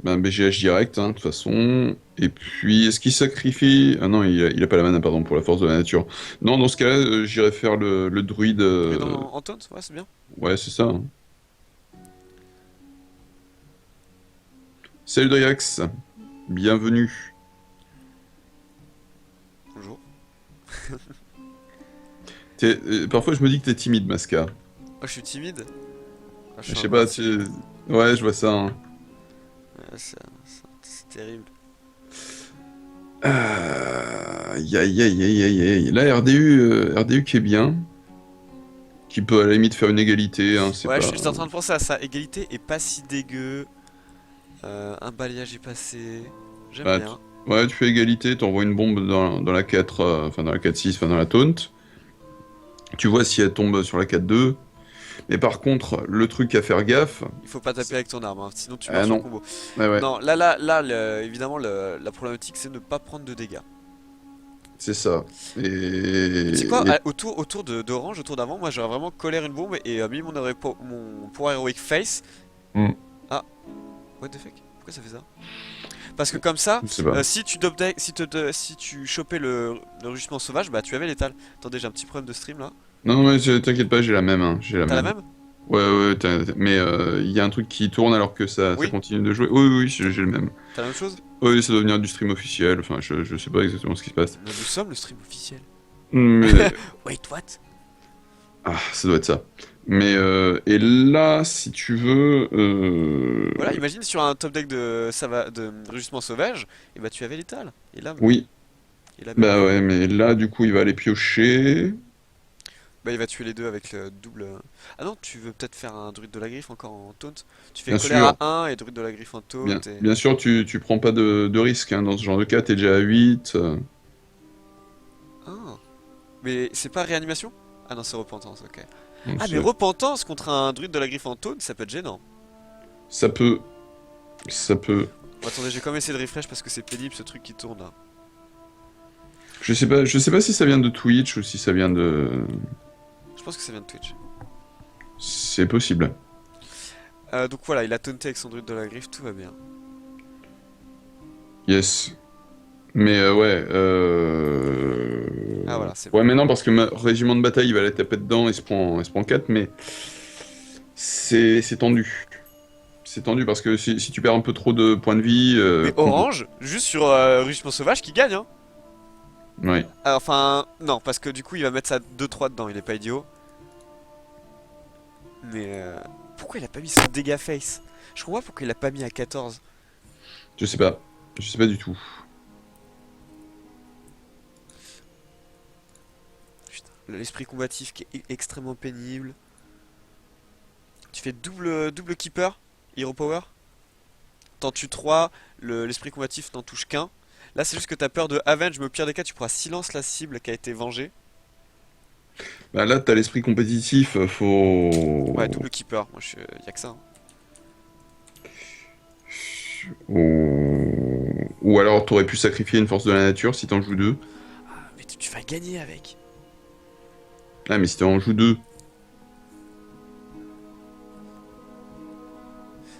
[SPEAKER 1] Ben, BGH direct, hein, de toute façon. Et puis, est-ce qu'il sacrifie... Ah non, il a pas la mana, pardon, pour la force de la nature. Non, dans ce cas-là, j'irais faire le druide.
[SPEAKER 2] Druide en taunt, ouais, c'est bien.
[SPEAKER 1] Ouais, c'est ça, hein. Salut Doriax, bienvenue.
[SPEAKER 2] Bonjour.
[SPEAKER 1] Parfois, je me dis que t'es timide, Masca.
[SPEAKER 2] Oh, je suis timide. Ah, je
[SPEAKER 1] Je
[SPEAKER 2] suis
[SPEAKER 1] sais pas,
[SPEAKER 2] invincible.
[SPEAKER 1] Ouais, je vois ça, hein.
[SPEAKER 2] Ouais, c'est terrible.
[SPEAKER 1] Aïe, aïe, aïe, aïe, aïe, aïe. Là, RDU qui est bien. Qui peut à la limite faire une égalité, hein, c'est
[SPEAKER 2] Ouais,
[SPEAKER 1] pas...
[SPEAKER 2] j'étais en train de penser à ça. Égalité est pas si dégueu. Un balayage est passé. J'aime
[SPEAKER 1] Ah,
[SPEAKER 2] bien.
[SPEAKER 1] ouais, tu fais égalité, t'envoies une bombe dans la 4, enfin dans la 4-6, enfin dans la taunt. Tu vois si elle tombe sur la 4-2. Mais par contre, le truc à faire gaffe...
[SPEAKER 2] Il faut pas taper avec ton arme, hein, sinon tu meurs
[SPEAKER 1] Ah
[SPEAKER 2] sur
[SPEAKER 1] non,
[SPEAKER 2] combo.
[SPEAKER 1] ouais, ouais,
[SPEAKER 2] Non, évidemment, la problématique c'est de ne pas prendre de dégâts.
[SPEAKER 1] c'est ça.
[SPEAKER 2] Tu sais quoi,
[SPEAKER 1] Et...
[SPEAKER 2] autour d'Orange, autour d'avant, moi j'aurais vraiment colère une bombe et mis mon pouvoir héroïque face.
[SPEAKER 1] Hmm,
[SPEAKER 2] Ah, what the fuck? Pourquoi ça fait ça? Parce que comme ça,
[SPEAKER 1] je sais pas.
[SPEAKER 2] si tu si tu chopais le rugissement sauvage, bah tu avais l'étal. Attendez, j'ai un petit problème de stream là.
[SPEAKER 1] Non, non, mais t'inquiète pas, j'ai la même, hein, j'ai la
[SPEAKER 2] T'as la
[SPEAKER 1] même.
[SPEAKER 2] même?
[SPEAKER 1] Ouais, ouais, mais il y a un truc qui tourne alors que ça
[SPEAKER 2] Oui?
[SPEAKER 1] continue de jouer. Oui, oui, oui, j'ai le même.
[SPEAKER 2] T'as la même chose?
[SPEAKER 1] Oui, ça doit venir du stream officiel, enfin, je sais pas exactement ce qui se passe.
[SPEAKER 2] Nous sommes le stream officiel.
[SPEAKER 1] Mais...
[SPEAKER 2] Wait, what?
[SPEAKER 1] Ah, ça doit être ça. Mais, et là, si tu veux...
[SPEAKER 2] Voilà, imagine sur un top deck de rugissement sauvage, et bah tu avais l'étal.
[SPEAKER 1] Oui,
[SPEAKER 2] Et là même
[SPEAKER 1] bah
[SPEAKER 2] que.
[SPEAKER 1] ouais, mais là, du coup, il va aller piocher.
[SPEAKER 2] Bah il va tuer les deux avec le double. Ah non, tu veux peut-être faire un druide de la griffe encore en taunt. Tu fais
[SPEAKER 1] Bien
[SPEAKER 2] colère
[SPEAKER 1] sûr,
[SPEAKER 2] à 1 et druide de la griffe en taunt et.
[SPEAKER 1] bien sûr, tu prends pas de risque, hein, dans ce genre de cas, t'es déjà à 8.
[SPEAKER 2] Ah. Mais c'est pas réanimation? Ah non, c'est repentance, ok.
[SPEAKER 1] Donc
[SPEAKER 2] Ah mais repentance contre un druide de la griffe en taunt, ça peut être gênant.
[SPEAKER 1] ça peut... Ça peut...
[SPEAKER 2] Bon, attendez, j'ai quand même essayé de refresh parce que c'est pénible ce truc qui tourne là.
[SPEAKER 1] Je sais pas si ça vient de Twitch ou si ça vient de...
[SPEAKER 2] Je pense que ça vient de Twitch.
[SPEAKER 1] C'est possible.
[SPEAKER 2] Donc voilà, il a taunté avec son druide de la griffe, tout va bien.
[SPEAKER 1] Yes. Mais ouais,
[SPEAKER 2] Ah voilà, c'est bon.
[SPEAKER 1] ouais, mais non, parce que ma régiment de bataille, il va aller taper dedans, il se prend 4, mais c'est tendu. C'est tendu parce que si tu perds un peu trop de points de vie,
[SPEAKER 2] Mais
[SPEAKER 1] combo.
[SPEAKER 2] Orange, juste sur Rugissement Sauvage qui gagne, hein.
[SPEAKER 1] Ouais.
[SPEAKER 2] Enfin, non, parce que du coup il va mettre sa 2-3 dedans, il est pas idiot. Mais pourquoi il a pas mis son dégât face? Je comprends pas pourquoi il l'a pas mis à 14.
[SPEAKER 1] Je sais pas. Je sais pas du tout.
[SPEAKER 2] Putain, l'esprit combatif qui est extrêmement pénible. Tu fais double keeper, hero power. T'en tues 3, l'esprit combatif n'en touche qu'un. Là c'est juste que t'as peur de avenge, mais au pire des cas tu pourras silence la cible qui a été vengée.
[SPEAKER 1] Bah là, t'as l'esprit compétitif,
[SPEAKER 2] Ouais,
[SPEAKER 1] faut...
[SPEAKER 2] double keeper, moi y a que ça, hein.
[SPEAKER 1] Ou alors t'aurais pu sacrifier une force de la nature si t'en joues deux.
[SPEAKER 2] Ah, mais tu vas gagner avec.
[SPEAKER 1] Ah, mais si t'en joues deux,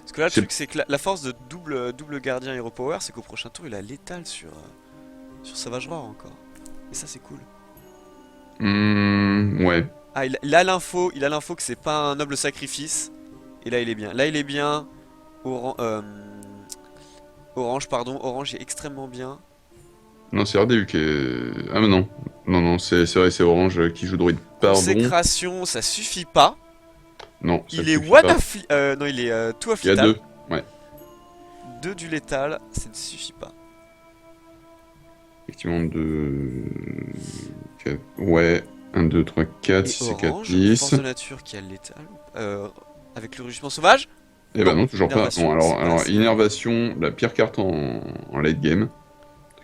[SPEAKER 2] Parce que là le
[SPEAKER 1] c'est...
[SPEAKER 2] truc c'est que la force de double gardien hero power, c'est qu'au prochain tour il a l'étal sur Savage Roar encore. Et ça c'est cool.
[SPEAKER 1] Ouais.
[SPEAKER 2] Ah, il a l'info que c'est pas un noble sacrifice. Et là il est bien. Là il est bien. Orange, pardon. Orange est extrêmement bien.
[SPEAKER 1] Non, c'est RDU qui est... Ah mais non. Non, non, c'est vrai, c'est Orange qui joue druide. Pardon.
[SPEAKER 2] Consécration, ça suffit pas.
[SPEAKER 1] Non, ça
[SPEAKER 2] Il
[SPEAKER 1] ne
[SPEAKER 2] est
[SPEAKER 1] suffit pas.
[SPEAKER 2] non, il est two of
[SPEAKER 1] Il y a
[SPEAKER 2] lethal.
[SPEAKER 1] deux. Ouais,
[SPEAKER 2] 2 du létal, ça ne suffit pas.
[SPEAKER 1] effectivement, deux... Ouais. 1, 2, 3, 4,
[SPEAKER 2] Et
[SPEAKER 1] 6 et 4,
[SPEAKER 2] orange,
[SPEAKER 1] 10.
[SPEAKER 2] force de nature qui a létal. Avec le rugissement sauvage?
[SPEAKER 1] Eh ben
[SPEAKER 2] Non,
[SPEAKER 1] non, toujours pas. Bon,
[SPEAKER 2] innervation, c'est pas assez.
[SPEAKER 1] Innervation, la pire carte en late game.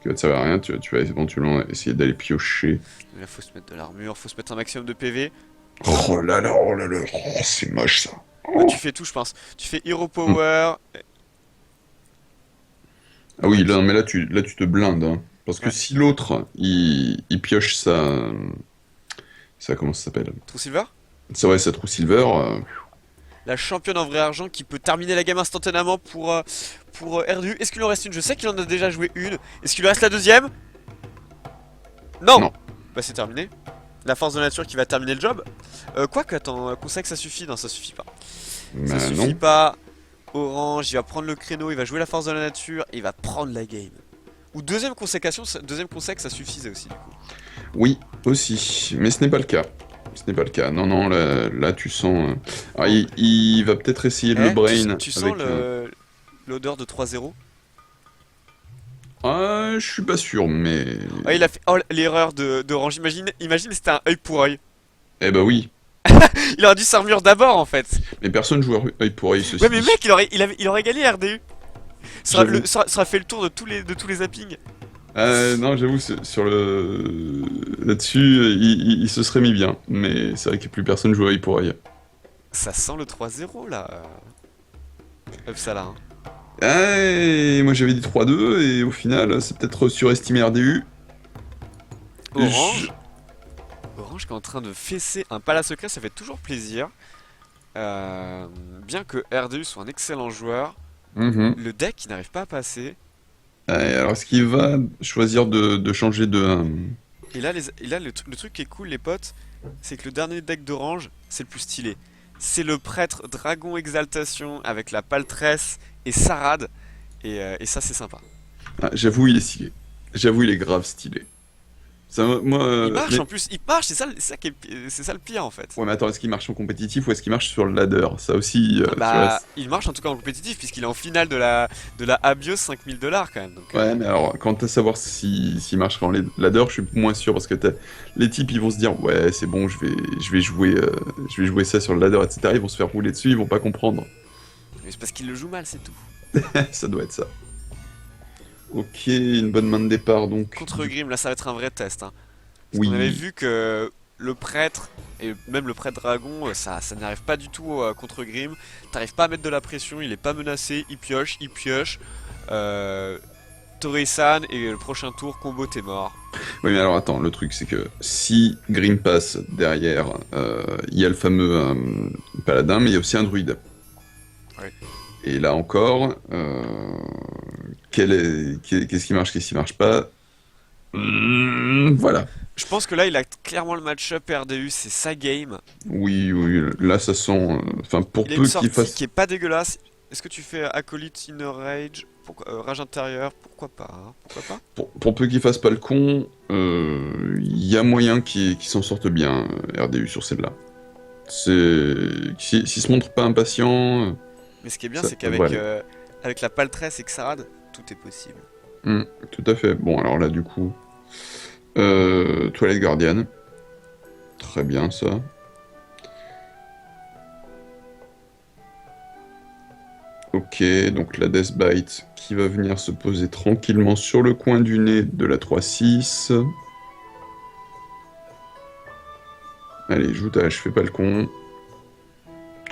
[SPEAKER 1] Qui va te servir à rien, tu vas éventuellement essayer d'aller piocher.
[SPEAKER 2] Il faut se mettre de l'armure, faut se mettre un maximum de PV.
[SPEAKER 1] Oh là là, oh, c'est moche ça.
[SPEAKER 2] Bah,
[SPEAKER 1] Oh.
[SPEAKER 2] tu fais tout, je pense. Tu fais Hero
[SPEAKER 1] Hmm.
[SPEAKER 2] Power.
[SPEAKER 1] Ah oui,
[SPEAKER 2] Ouais,
[SPEAKER 1] là, mais là, tu te blindes, hein. Parce que
[SPEAKER 2] ouais.
[SPEAKER 1] si l'autre, il pioche ça, comment ça s'appelle?
[SPEAKER 2] True Silver?
[SPEAKER 1] C'est vrai, sa True Silver.
[SPEAKER 2] La championne en vrai argent qui peut terminer la game instantanément pour RDU. Est-ce qu'il en reste une? Je sais qu'il en a déjà joué une. Est-ce qu'il lui reste la deuxième? Non.
[SPEAKER 1] Non.
[SPEAKER 2] Bah c'est terminé. La force de nature qui va terminer le job. Quoique, attends, conseil que ça suffit? Non, ça suffit pas. Ça
[SPEAKER 1] Bah
[SPEAKER 2] suffit
[SPEAKER 1] non.
[SPEAKER 2] pas. Orange, il va prendre le créneau, il va jouer la force de la nature, et il va prendre la game. Ou deuxième conseil que ça suffisait aussi du coup.
[SPEAKER 1] Oui, aussi. Mais ce n'est pas le cas. Ce n'est pas le cas. Non, non, là tu sens. Alors,
[SPEAKER 2] Oh.
[SPEAKER 1] il va peut-être essayer le
[SPEAKER 2] Eh,
[SPEAKER 1] brain
[SPEAKER 2] tu sens
[SPEAKER 1] avec.
[SPEAKER 2] l'odeur de 3-0?
[SPEAKER 1] Ah, je suis pas sûr, mais.
[SPEAKER 2] Oh, il a fait. Oh, l'erreur d'Orange. Imagine c'était un œil pour œil.
[SPEAKER 1] Eh bah oui.
[SPEAKER 2] Il aurait dû s'armure d'abord en fait.
[SPEAKER 1] Mais personne joue œil pour œil, ceci
[SPEAKER 2] Ouais, mais
[SPEAKER 1] dit.
[SPEAKER 2] mec, il aurait gagné RDU.
[SPEAKER 1] J'avoue.
[SPEAKER 2] Ça aurait fait le tour de tous les zappings.
[SPEAKER 1] Non, j'avoue, sur le. Là-dessus, il se serait mis bien. Mais c'est vrai que plus personne joue œil pour œil.
[SPEAKER 2] Ça sent le 3-0 là. Upsala. Hein.
[SPEAKER 1] Ah, et moi j'avais dit 3-2, et au final, c'est peut-être surestimé RDU. Je-
[SPEAKER 2] Orange. Orange qui est en train de fesser un palace secret, ça fait toujours plaisir. Bien que RDU soit un excellent joueur,
[SPEAKER 1] Mhm.
[SPEAKER 2] le deck il n'arrive pas à passer.
[SPEAKER 1] Alors, est-ce qu'il va choisir de changer de.
[SPEAKER 2] Et là le truc qui est cool, les potes, c'est que le dernier deck d'Orange, c'est le plus stylé. C'est le prêtre Dragon Exaltation avec la paltresse et Sarad. Et ça, c'est sympa.
[SPEAKER 1] Ah, j'avoue, il est stylé. J'avoue, il est grave stylé. Ça, moi,
[SPEAKER 2] Il marche
[SPEAKER 1] mais...
[SPEAKER 2] en plus, il marche, c'est ça le pire en fait.
[SPEAKER 1] Ouais, mais attends, est-ce qu'il marche en compétitif ou est-ce qu'il marche sur le ladder? Ça aussi, tu vois.
[SPEAKER 2] Bah, il marche en tout cas en compétitif puisqu'il est en finale de la Abios 5000 $ quand même. Donc,
[SPEAKER 1] Ouais, mais alors, quant à savoir s'il marchera en ladder, je suis moins sûr parce que les types, ils vont se dire, ouais, c'est bon, je vais jouer ça sur le ladder, etc. Ils vont se faire rouler dessus, ils vont pas comprendre.
[SPEAKER 2] mais c'est parce qu'il le joue mal, c'est tout.
[SPEAKER 1] Ça doit être ça. Ok, une bonne main de départ, donc.
[SPEAKER 2] Contre Grim, là ça va être un vrai test. Hein. Parce qu'on avait
[SPEAKER 1] Oui.
[SPEAKER 2] vu que le prêtre, et même le prêtre dragon, ça n'arrive pas du tout contre Grim. T'arrives pas à mettre de la pression, il est pas menacé, il pioche, il pioche. Tori-san, et le prochain tour, combo, t'es mort.
[SPEAKER 1] Oui, mais alors attends, le truc c'est que si Green passe derrière, il y a le fameux paladin, mais il y a aussi un druide.
[SPEAKER 2] Ouais.
[SPEAKER 1] Et là encore, qu'est-ce qui marche, qu'est-ce qui marche pas? Voilà.
[SPEAKER 2] Je pense que là, il a clairement le match-up RDU, c'est sa game.
[SPEAKER 1] Oui, oui, là ça sent. Enfin, pour
[SPEAKER 2] Il a une
[SPEAKER 1] peu qu'il
[SPEAKER 2] sortie
[SPEAKER 1] fasse.
[SPEAKER 2] qui est pas dégueulasse. Est-ce que tu fais Acolyte Inner Rage, Rage intérieure? Pourquoi pas, hein. Pourquoi pas?
[SPEAKER 1] Pour peu qu'il fasse pas le con, il y a moyen qu'il s'en sorte bien, RDU, sur celle-là. S'il se montre pas impatient,
[SPEAKER 2] Mais ce qui est bien,
[SPEAKER 1] ça
[SPEAKER 2] c'est
[SPEAKER 1] devrait
[SPEAKER 2] qu'avec
[SPEAKER 1] aller.
[SPEAKER 2] avec la paltresse et Xarad, tout est possible.
[SPEAKER 1] Tout à fait. Bon, alors là, du coup. Toilette Guardian. Très bien, ça. Ok, donc la Death Bite qui va venir se poser tranquillement sur le coin du nez de la 3-6. Allez, joue ta je fais pas le con.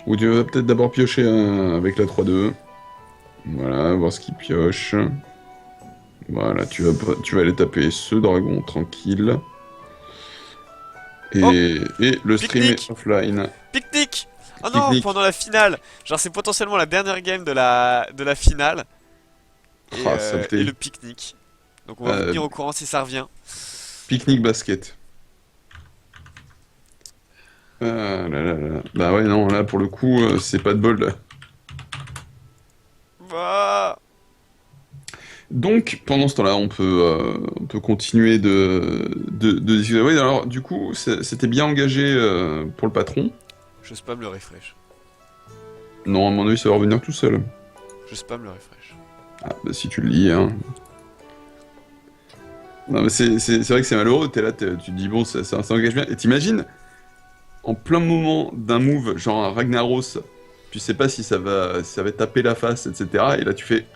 [SPEAKER 1] Ou tu vas peut-être d'abord piocher avec la 3-2. Voilà, voir ce qu'il pioche. Voilà, tu vas aller taper ce dragon tranquille.
[SPEAKER 2] Oh,
[SPEAKER 1] Et le stream est
[SPEAKER 2] pique-nique!
[SPEAKER 1] offline.
[SPEAKER 2] Pique-nique! Oh non,
[SPEAKER 1] Pique-nique.
[SPEAKER 2] pendant la finale! Genre, c'est potentiellement la dernière game de la finale.
[SPEAKER 1] Ah,
[SPEAKER 2] Et le
[SPEAKER 1] saleté.
[SPEAKER 2] pique-nique. Donc, on va vous
[SPEAKER 1] Euh,
[SPEAKER 2] tenir au courant si ça revient.
[SPEAKER 1] Pique-nique basket. Ah là là là. Bah ouais, non, là pour le coup, c'est pas de bol là.
[SPEAKER 2] Bah.
[SPEAKER 1] Donc, pendant ce temps-là, on peut continuer de discuter. Oui, alors, du coup, c'était bien engagé pour le patron.
[SPEAKER 2] Je spam le refresh.
[SPEAKER 1] Non, à mon avis, ça va revenir tout seul.
[SPEAKER 2] Je spam le refresh.
[SPEAKER 1] Ah, bah si tu le lis, hein. Non, mais c'est vrai que c'est malheureux. T'es là, tu te dis, bon, ça engage bien. Et t'imagines, en plein moment d'un move, genre un Ragnaros, tu sais pas si ça va taper la face, etc. Et là, tu fais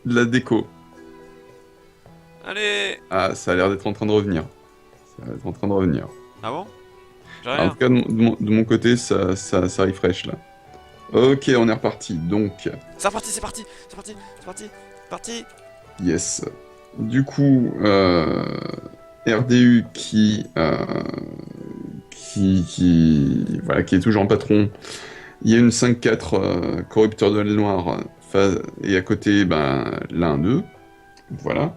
[SPEAKER 1] de la déco.
[SPEAKER 2] Allez!
[SPEAKER 1] Ah, ça a l'air d'être en train de revenir. Ça a l'air d'être en train de revenir.
[SPEAKER 2] Ah bon? J'ai
[SPEAKER 1] En
[SPEAKER 2] rien.
[SPEAKER 1] tout cas, de mon côté, ça refresh là. Ok, on est reparti. Donc,
[SPEAKER 2] C'est reparti, c'est parti, c'est parti, c'est parti, c'est parti.
[SPEAKER 1] yes. Du coup, RDU voilà, qui est toujours en patron. Il y a une 5-4 corrupteur de la noire et à côté, ben, l'A1-2. Voilà.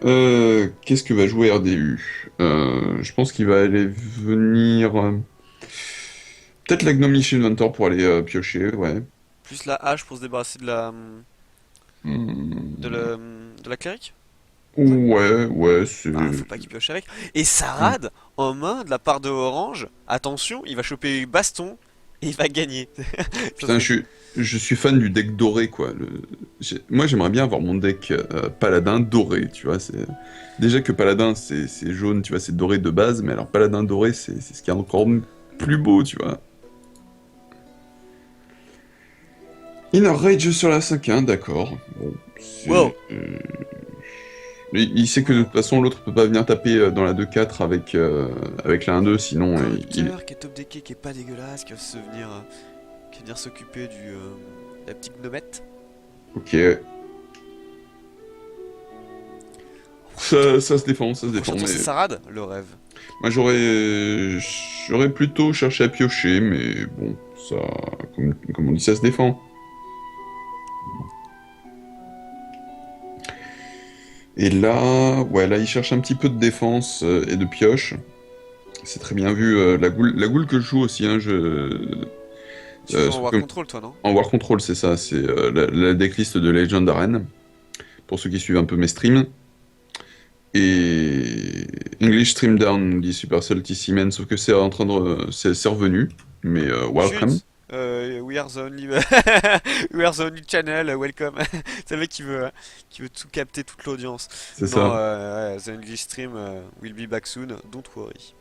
[SPEAKER 1] Qu'est-ce que va jouer RDU? Je pense qu'il va aller venir. Peut-être la Gnomish Inventor pour aller piocher, ouais.
[SPEAKER 2] Plus la hache pour se débarrasser de la.
[SPEAKER 1] Hmm.
[SPEAKER 2] De la clérique? Ouais.
[SPEAKER 1] Ouais, ouais, c'est.
[SPEAKER 2] Bah, faut pas qu'il pioche avec. Et Sarad, en main, de la part de Orange, attention, il va choper Baston et il va gagner. Ça
[SPEAKER 1] Putain,
[SPEAKER 2] serait-
[SPEAKER 1] je suis fan du deck doré, quoi. Moi, j'aimerais bien avoir mon deck paladin doré, tu vois. Déjà que paladin, c'est jaune, tu vois, c'est doré de base, mais alors paladin doré, c'est ce qui est encore plus beau, tu vois. Inner Rage sur la 5-1, d'accord. Bon,
[SPEAKER 2] Wow!
[SPEAKER 1] mais il sait que de toute façon, l'autre peut pas venir taper dans la 2-4 avec la 1-2, sinon
[SPEAKER 2] Corrupteur qui est top decké, qui est pas dégueulasse, qui va venir s'occuper la petite gnomette.
[SPEAKER 1] Ok. Ça se défend, ça se défend,
[SPEAKER 2] Prochain tour,
[SPEAKER 1] mais
[SPEAKER 2] c'est Sarad, le rêve.
[SPEAKER 1] moi j'aurais plutôt cherché à piocher, mais bon, ça, comme on dit, ça se défend. Et là, ouais, là il cherche un petit peu de défense et de pioche. C'est très bien vu. La goule que je joue aussi, hein,
[SPEAKER 2] Tu joues en
[SPEAKER 1] sauf
[SPEAKER 2] War
[SPEAKER 1] que
[SPEAKER 2] Control, toi, non?
[SPEAKER 1] en War Control, c'est ça, c'est la decklist de Legend Arena, pour ceux qui suivent un peu mes streams. Et English Stream Down, dit Super Salty Man, sauf que c'est en train de, c'est revenu, mais welcome.
[SPEAKER 2] Chut! We are the only, we are the only channel, welcome. C'est le mec qui veut tout capter, toute l'audience.
[SPEAKER 1] C'est
[SPEAKER 2] Non,
[SPEAKER 1] ça.
[SPEAKER 2] ouais, the English stream will be back soon, don't worry.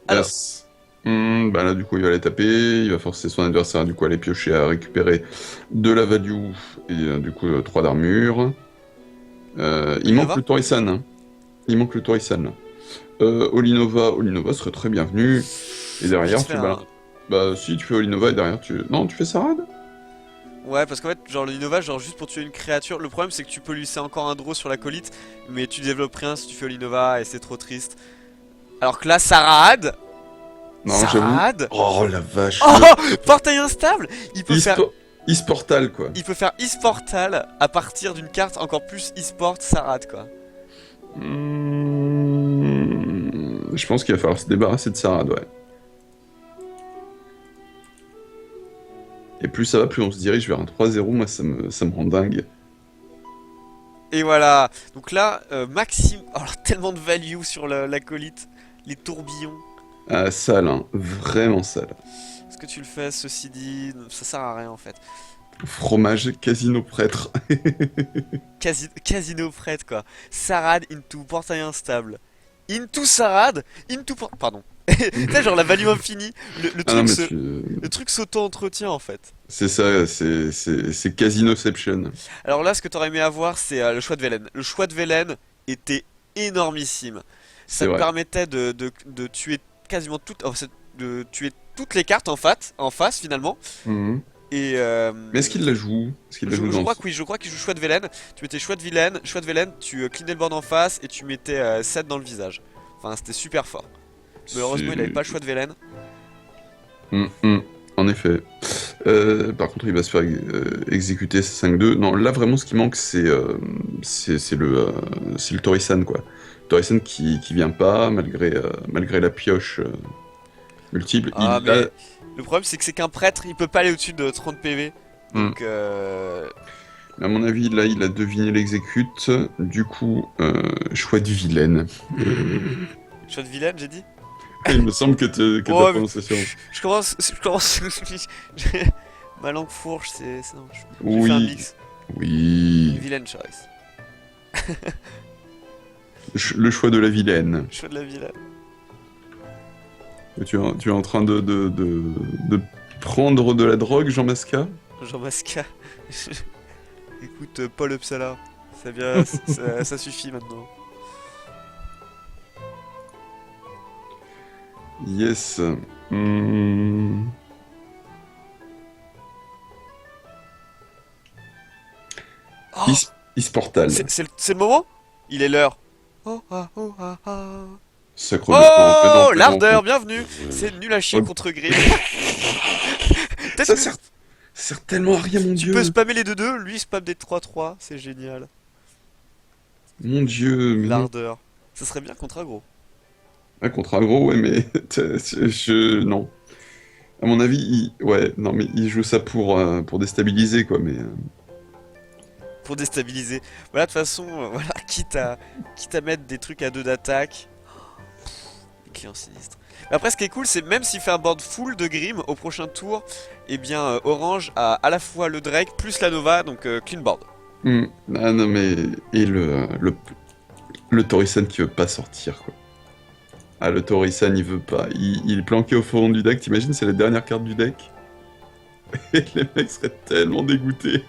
[SPEAKER 2] Alors,
[SPEAKER 1] Yes. Bah là, du coup, il va aller taper, il va forcer son adversaire, du coup, à aller piocher, à récupérer de la value, et du coup, 3 d'armure. Il manque
[SPEAKER 2] Olinova?
[SPEAKER 1] le Torisan, hein. Il manque le Torisan, là. Olinova serait très bienvenu. Et
[SPEAKER 2] Vite
[SPEAKER 1] derrière,
[SPEAKER 2] fait,
[SPEAKER 1] tu
[SPEAKER 2] hein.
[SPEAKER 1] bah, bah si tu fais Olinova et derrière tu. Non, tu fais Sarad?
[SPEAKER 2] Ouais, parce qu'en fait, genre l'Innova, genre juste pour tuer une créature, le problème c'est que tu peux lui laisser encore un draw sur l'acolyte, mais tu développes rien si tu fais l'Innova et c'est trop triste. Alors que là, Sarad,
[SPEAKER 1] Non, j'avoue.
[SPEAKER 2] Sarad,
[SPEAKER 1] Oh la vache.
[SPEAKER 2] oh, portail instable,
[SPEAKER 1] Isportal, quoi.
[SPEAKER 2] il peut faire e-sportal à partir d'une carte encore plus e-sport Sarad quoi.
[SPEAKER 1] Je pense qu'il va falloir se débarrasser de Sarad, ouais. Et plus ça va, plus on se dirige vers un 3-0, moi ça me rend dingue.
[SPEAKER 2] Et voilà, donc là, Maxime, oh, alors tellement de value sur l'acolyte, les tourbillons.
[SPEAKER 1] Ah, sale, hein. Vraiment sale.
[SPEAKER 2] Est-ce que tu le fais, ceci dit, ça sert à rien en fait.
[SPEAKER 1] Fromage casino prêtre.
[SPEAKER 2] Casino prête quoi. Sarad into portail instable. Into Sarad, pardon. T'as genre la value infinie,
[SPEAKER 1] Ah non, mais
[SPEAKER 2] le truc s'auto-entretient en fait.
[SPEAKER 1] c'est ça, c'est Casinoception.
[SPEAKER 2] Alors là, ce que t'aurais aimé avoir, c'est le choix de Velen. Le choix de Velen était énormissime. Ça
[SPEAKER 1] C'est
[SPEAKER 2] te
[SPEAKER 1] vrai.
[SPEAKER 2] permettait de tuer quasiment de tuer toutes les cartes en face finalement.
[SPEAKER 1] Mhm.
[SPEAKER 2] Et
[SPEAKER 1] Mais est-ce qu'il la joue? Est-ce qu'il la joue
[SPEAKER 2] je
[SPEAKER 1] dans
[SPEAKER 2] crois que oui, je crois qu'il joue choix de Velen. Tu mettais choix de Velen, tu cleanais le board en face et tu mettais 7 dans le visage. Enfin, c'était super fort. Malheureusement, il avait pas le choix de Velen.
[SPEAKER 1] En effet. Par contre, il va se faire exécuter ce 5-2. Non, là vraiment, ce qui manque, c'est le Torisan, quoi. Torisan qui vient pas malgré la pioche multiple.
[SPEAKER 2] Ah, mais le problème, c'est que c'est qu'un prêtre, il peut pas aller au-dessus de 30 PV.
[SPEAKER 1] Hmm.
[SPEAKER 2] Donc,
[SPEAKER 1] À mon avis, là, il a deviné l'exécute. Du coup, choix de vilaine.
[SPEAKER 2] choix de Velen, j'ai dit.
[SPEAKER 1] Il me semble que ta
[SPEAKER 2] Oh,
[SPEAKER 1] prononciation.
[SPEAKER 2] je commence. Ma langue fourche, non, j'ai fait un
[SPEAKER 1] Oui,
[SPEAKER 2] mix.
[SPEAKER 1] oui.
[SPEAKER 2] Villain choice.
[SPEAKER 1] Le choix de la vilaine.
[SPEAKER 2] Choix de la ville.
[SPEAKER 1] Tu es en train de prendre de la drogue, Jean Masca?
[SPEAKER 2] Jean Masca. Écoute, Paul Uppsala. Ça, vient, ça suffit maintenant.
[SPEAKER 1] Yes. Hmm.
[SPEAKER 2] Oh,
[SPEAKER 1] Isportal.
[SPEAKER 2] c'est le moment? Il est l'heure. Oh, ah, oh, ah, ah.
[SPEAKER 1] Sacre mais non,
[SPEAKER 2] Oh,
[SPEAKER 1] mais non,
[SPEAKER 2] l'ardeur, bienvenue. C'est nul à chier
[SPEAKER 1] Ouais.
[SPEAKER 2] contre Grim. Peut-être
[SPEAKER 1] ça
[SPEAKER 2] que
[SPEAKER 1] sert tellement à rien, mon
[SPEAKER 2] tu
[SPEAKER 1] dieu.
[SPEAKER 2] peux spammer les 2-2, lui spam des 3-3, c'est génial.
[SPEAKER 1] Mon dieu. Mais non.
[SPEAKER 2] L'ardeur. Ça serait bien contre aggro.
[SPEAKER 1] Un contre aggro, ouais, mais non. À mon avis, ouais, non, mais il joue ça pour déstabiliser, quoi. Mais
[SPEAKER 2] Pour déstabiliser. Voilà, de toute façon, voilà, quitte à mettre des trucs à 2 d'attaque. Client sinistre. Mais après, ce qui est cool, c'est même s'il fait un board full de Grim au prochain tour, eh bien, Orange a à la fois le Drake plus la Nova, donc clean board.
[SPEAKER 1] ah non, mais et le Torisan qui veut pas sortir, quoi. Ah, le Torisan, il veut pas. Il est planqué au fond du deck. T'imagines, c'est la dernière carte du deck. Et les mecs seraient tellement dégoûtés.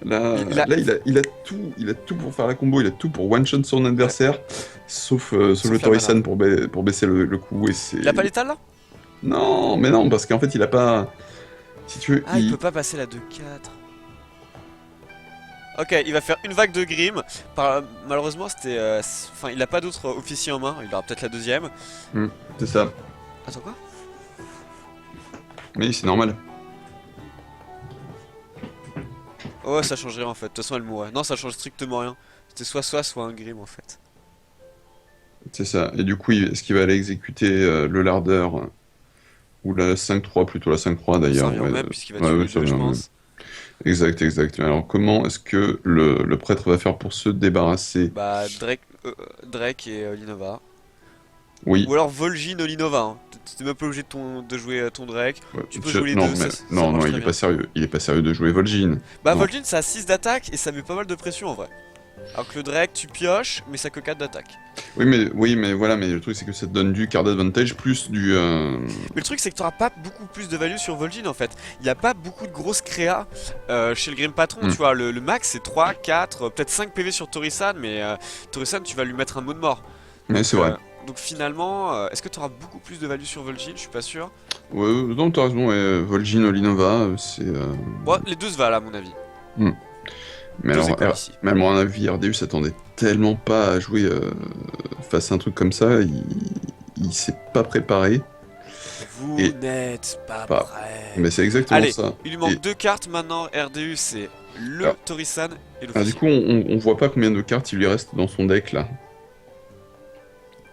[SPEAKER 1] Là,
[SPEAKER 2] Il a-
[SPEAKER 1] là il a tout pour faire la combo, il a tout pour one-shot son adversaire, sauf le
[SPEAKER 2] la
[SPEAKER 1] Torisan
[SPEAKER 2] mana.
[SPEAKER 1] pour baisser le coup. Et c'est...
[SPEAKER 2] Il a pas l'étal là?
[SPEAKER 1] Non, mais non, parce qu'en fait, il a pas. Si tu veux,
[SPEAKER 2] Ah, il peut pas passer la 2-4. Ok, il va faire une vague de Grim. Malheureusement, c'était. Enfin, il a pas d'autres officiers en main. Il aura peut-être la deuxième.
[SPEAKER 1] C'est ça.
[SPEAKER 2] Attends, quoi?
[SPEAKER 1] Mais c'est normal.
[SPEAKER 2] Oh, ça change rien en fait. De toute façon, elle mourrait. Non, ça change strictement rien. C'était soit un Grim en fait.
[SPEAKER 1] C'est ça. Et du coup, est-ce qu'il va aller exécuter le lardeur ou la 5-3, plutôt la 5-3
[SPEAKER 2] Ça
[SPEAKER 1] d'ailleurs.
[SPEAKER 2] revient au
[SPEAKER 1] Ouais,
[SPEAKER 2] même puisqu'il va
[SPEAKER 1] ouais,
[SPEAKER 2] tuer
[SPEAKER 1] ouais,
[SPEAKER 2] les
[SPEAKER 1] ça
[SPEAKER 2] deux, je
[SPEAKER 1] revient au même.
[SPEAKER 2] pense.
[SPEAKER 1] Exact. Alors, comment est-ce que le prêtre va faire pour se débarrasser?
[SPEAKER 2] Bah, Drake et Linova.
[SPEAKER 1] Oui.
[SPEAKER 2] Ou alors Vol'jin ou Linova. Hein. T'es même pas obligé de jouer ton Drake.
[SPEAKER 1] Ouais,
[SPEAKER 2] Tu peux jouer les
[SPEAKER 1] non,
[SPEAKER 2] deux,
[SPEAKER 1] mais,
[SPEAKER 2] ça
[SPEAKER 1] non,
[SPEAKER 2] marche
[SPEAKER 1] non,
[SPEAKER 2] très
[SPEAKER 1] il est
[SPEAKER 2] bien.
[SPEAKER 1] pas sérieux. Il est pas sérieux de jouer Vol'jin.
[SPEAKER 2] Bah,
[SPEAKER 1] Non.
[SPEAKER 2] Vol'jin ça a 6 d'attaque et ça met pas mal de pression en vrai. Alors que le Drake, tu pioches, mais ça que 4 d'attaque.
[SPEAKER 1] Oui, mais voilà, mais le truc c'est que ça te donne du card advantage plus du.
[SPEAKER 2] Mais le truc, c'est que t'auras pas beaucoup plus de value sur Vol'jin en fait. Il y a pas beaucoup de grosses créas chez le Grim Patron,
[SPEAKER 1] Mm.
[SPEAKER 2] tu vois. Le max c'est 3, 4, peut-être 5 PV sur Torisan, mais Torisan, tu vas lui mettre un mot de mort.
[SPEAKER 1] Ouais, c'est vrai.
[SPEAKER 2] Donc finalement, est-ce que t'auras beaucoup plus de value sur Vol'jin? Je suis pas sûr.
[SPEAKER 1] Ouais, non, t'as raison, ouais, Vol'jin, Olinova, c'est.
[SPEAKER 2] Bon, les deux se valent à mon avis.
[SPEAKER 1] Mais
[SPEAKER 2] Deux
[SPEAKER 1] alors,
[SPEAKER 2] écoles ici.
[SPEAKER 1] mais à mon avis, RDU s'attendait tellement pas à jouer face à un truc comme ça, il s'est pas préparé.
[SPEAKER 2] Vous
[SPEAKER 1] Et-
[SPEAKER 2] n'êtes pas
[SPEAKER 1] Pas.
[SPEAKER 2] prêts.
[SPEAKER 1] Mais c'est exactement
[SPEAKER 2] Allez,
[SPEAKER 1] ça.
[SPEAKER 2] il lui manque
[SPEAKER 1] Et-
[SPEAKER 2] 2 cartes maintenant. RDU, c'est le
[SPEAKER 1] Alors-
[SPEAKER 2] Torisan et
[SPEAKER 1] Ah, du
[SPEAKER 2] l'officier.
[SPEAKER 1] coup, on voit pas combien de cartes il lui reste dans son deck là.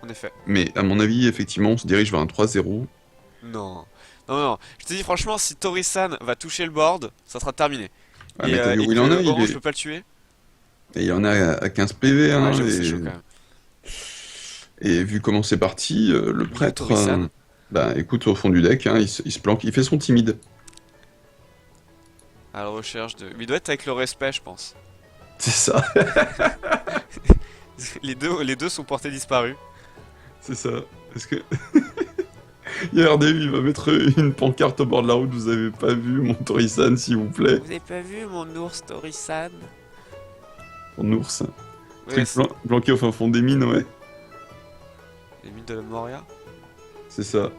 [SPEAKER 2] En effet.
[SPEAKER 1] Mais à mon avis, effectivement, on se dirige vers un 3-0.
[SPEAKER 2] Non. Non. Je te dis franchement, si Torisan va toucher le board, ça sera terminé.
[SPEAKER 1] Ah, mais t'as vu
[SPEAKER 2] et
[SPEAKER 1] où il
[SPEAKER 2] que
[SPEAKER 1] en est,
[SPEAKER 2] Orange peut pas le tuer.
[SPEAKER 1] et il en a à 15 PV. Hein,
[SPEAKER 2] Ouais, j'avoue, c'est
[SPEAKER 1] et...
[SPEAKER 2] chaud quand même.
[SPEAKER 1] et vu comment c'est parti, le prêtre,
[SPEAKER 2] Torisan.
[SPEAKER 1] bah écoute, au fond du deck, hein, il se planque, il fait son timide.
[SPEAKER 2] À la recherche de. Mais il doit être avec le respect, je pense.
[SPEAKER 1] C'est ça,
[SPEAKER 2] Les deux sont portés disparus.
[SPEAKER 1] c'est ça. Est-ce que. Il y a RDU, il va mettre une pancarte au bord de la route, vous avez pas vu mon Torisan, s'il vous plaît.
[SPEAKER 2] Vous avez pas vu mon ours Torisan?
[SPEAKER 1] Mon ours.
[SPEAKER 2] Ouais,
[SPEAKER 1] Truc
[SPEAKER 2] c'est
[SPEAKER 1] planqué au fin fond des mines, ouais.
[SPEAKER 2] les mines de la Moria.
[SPEAKER 1] C'est ça.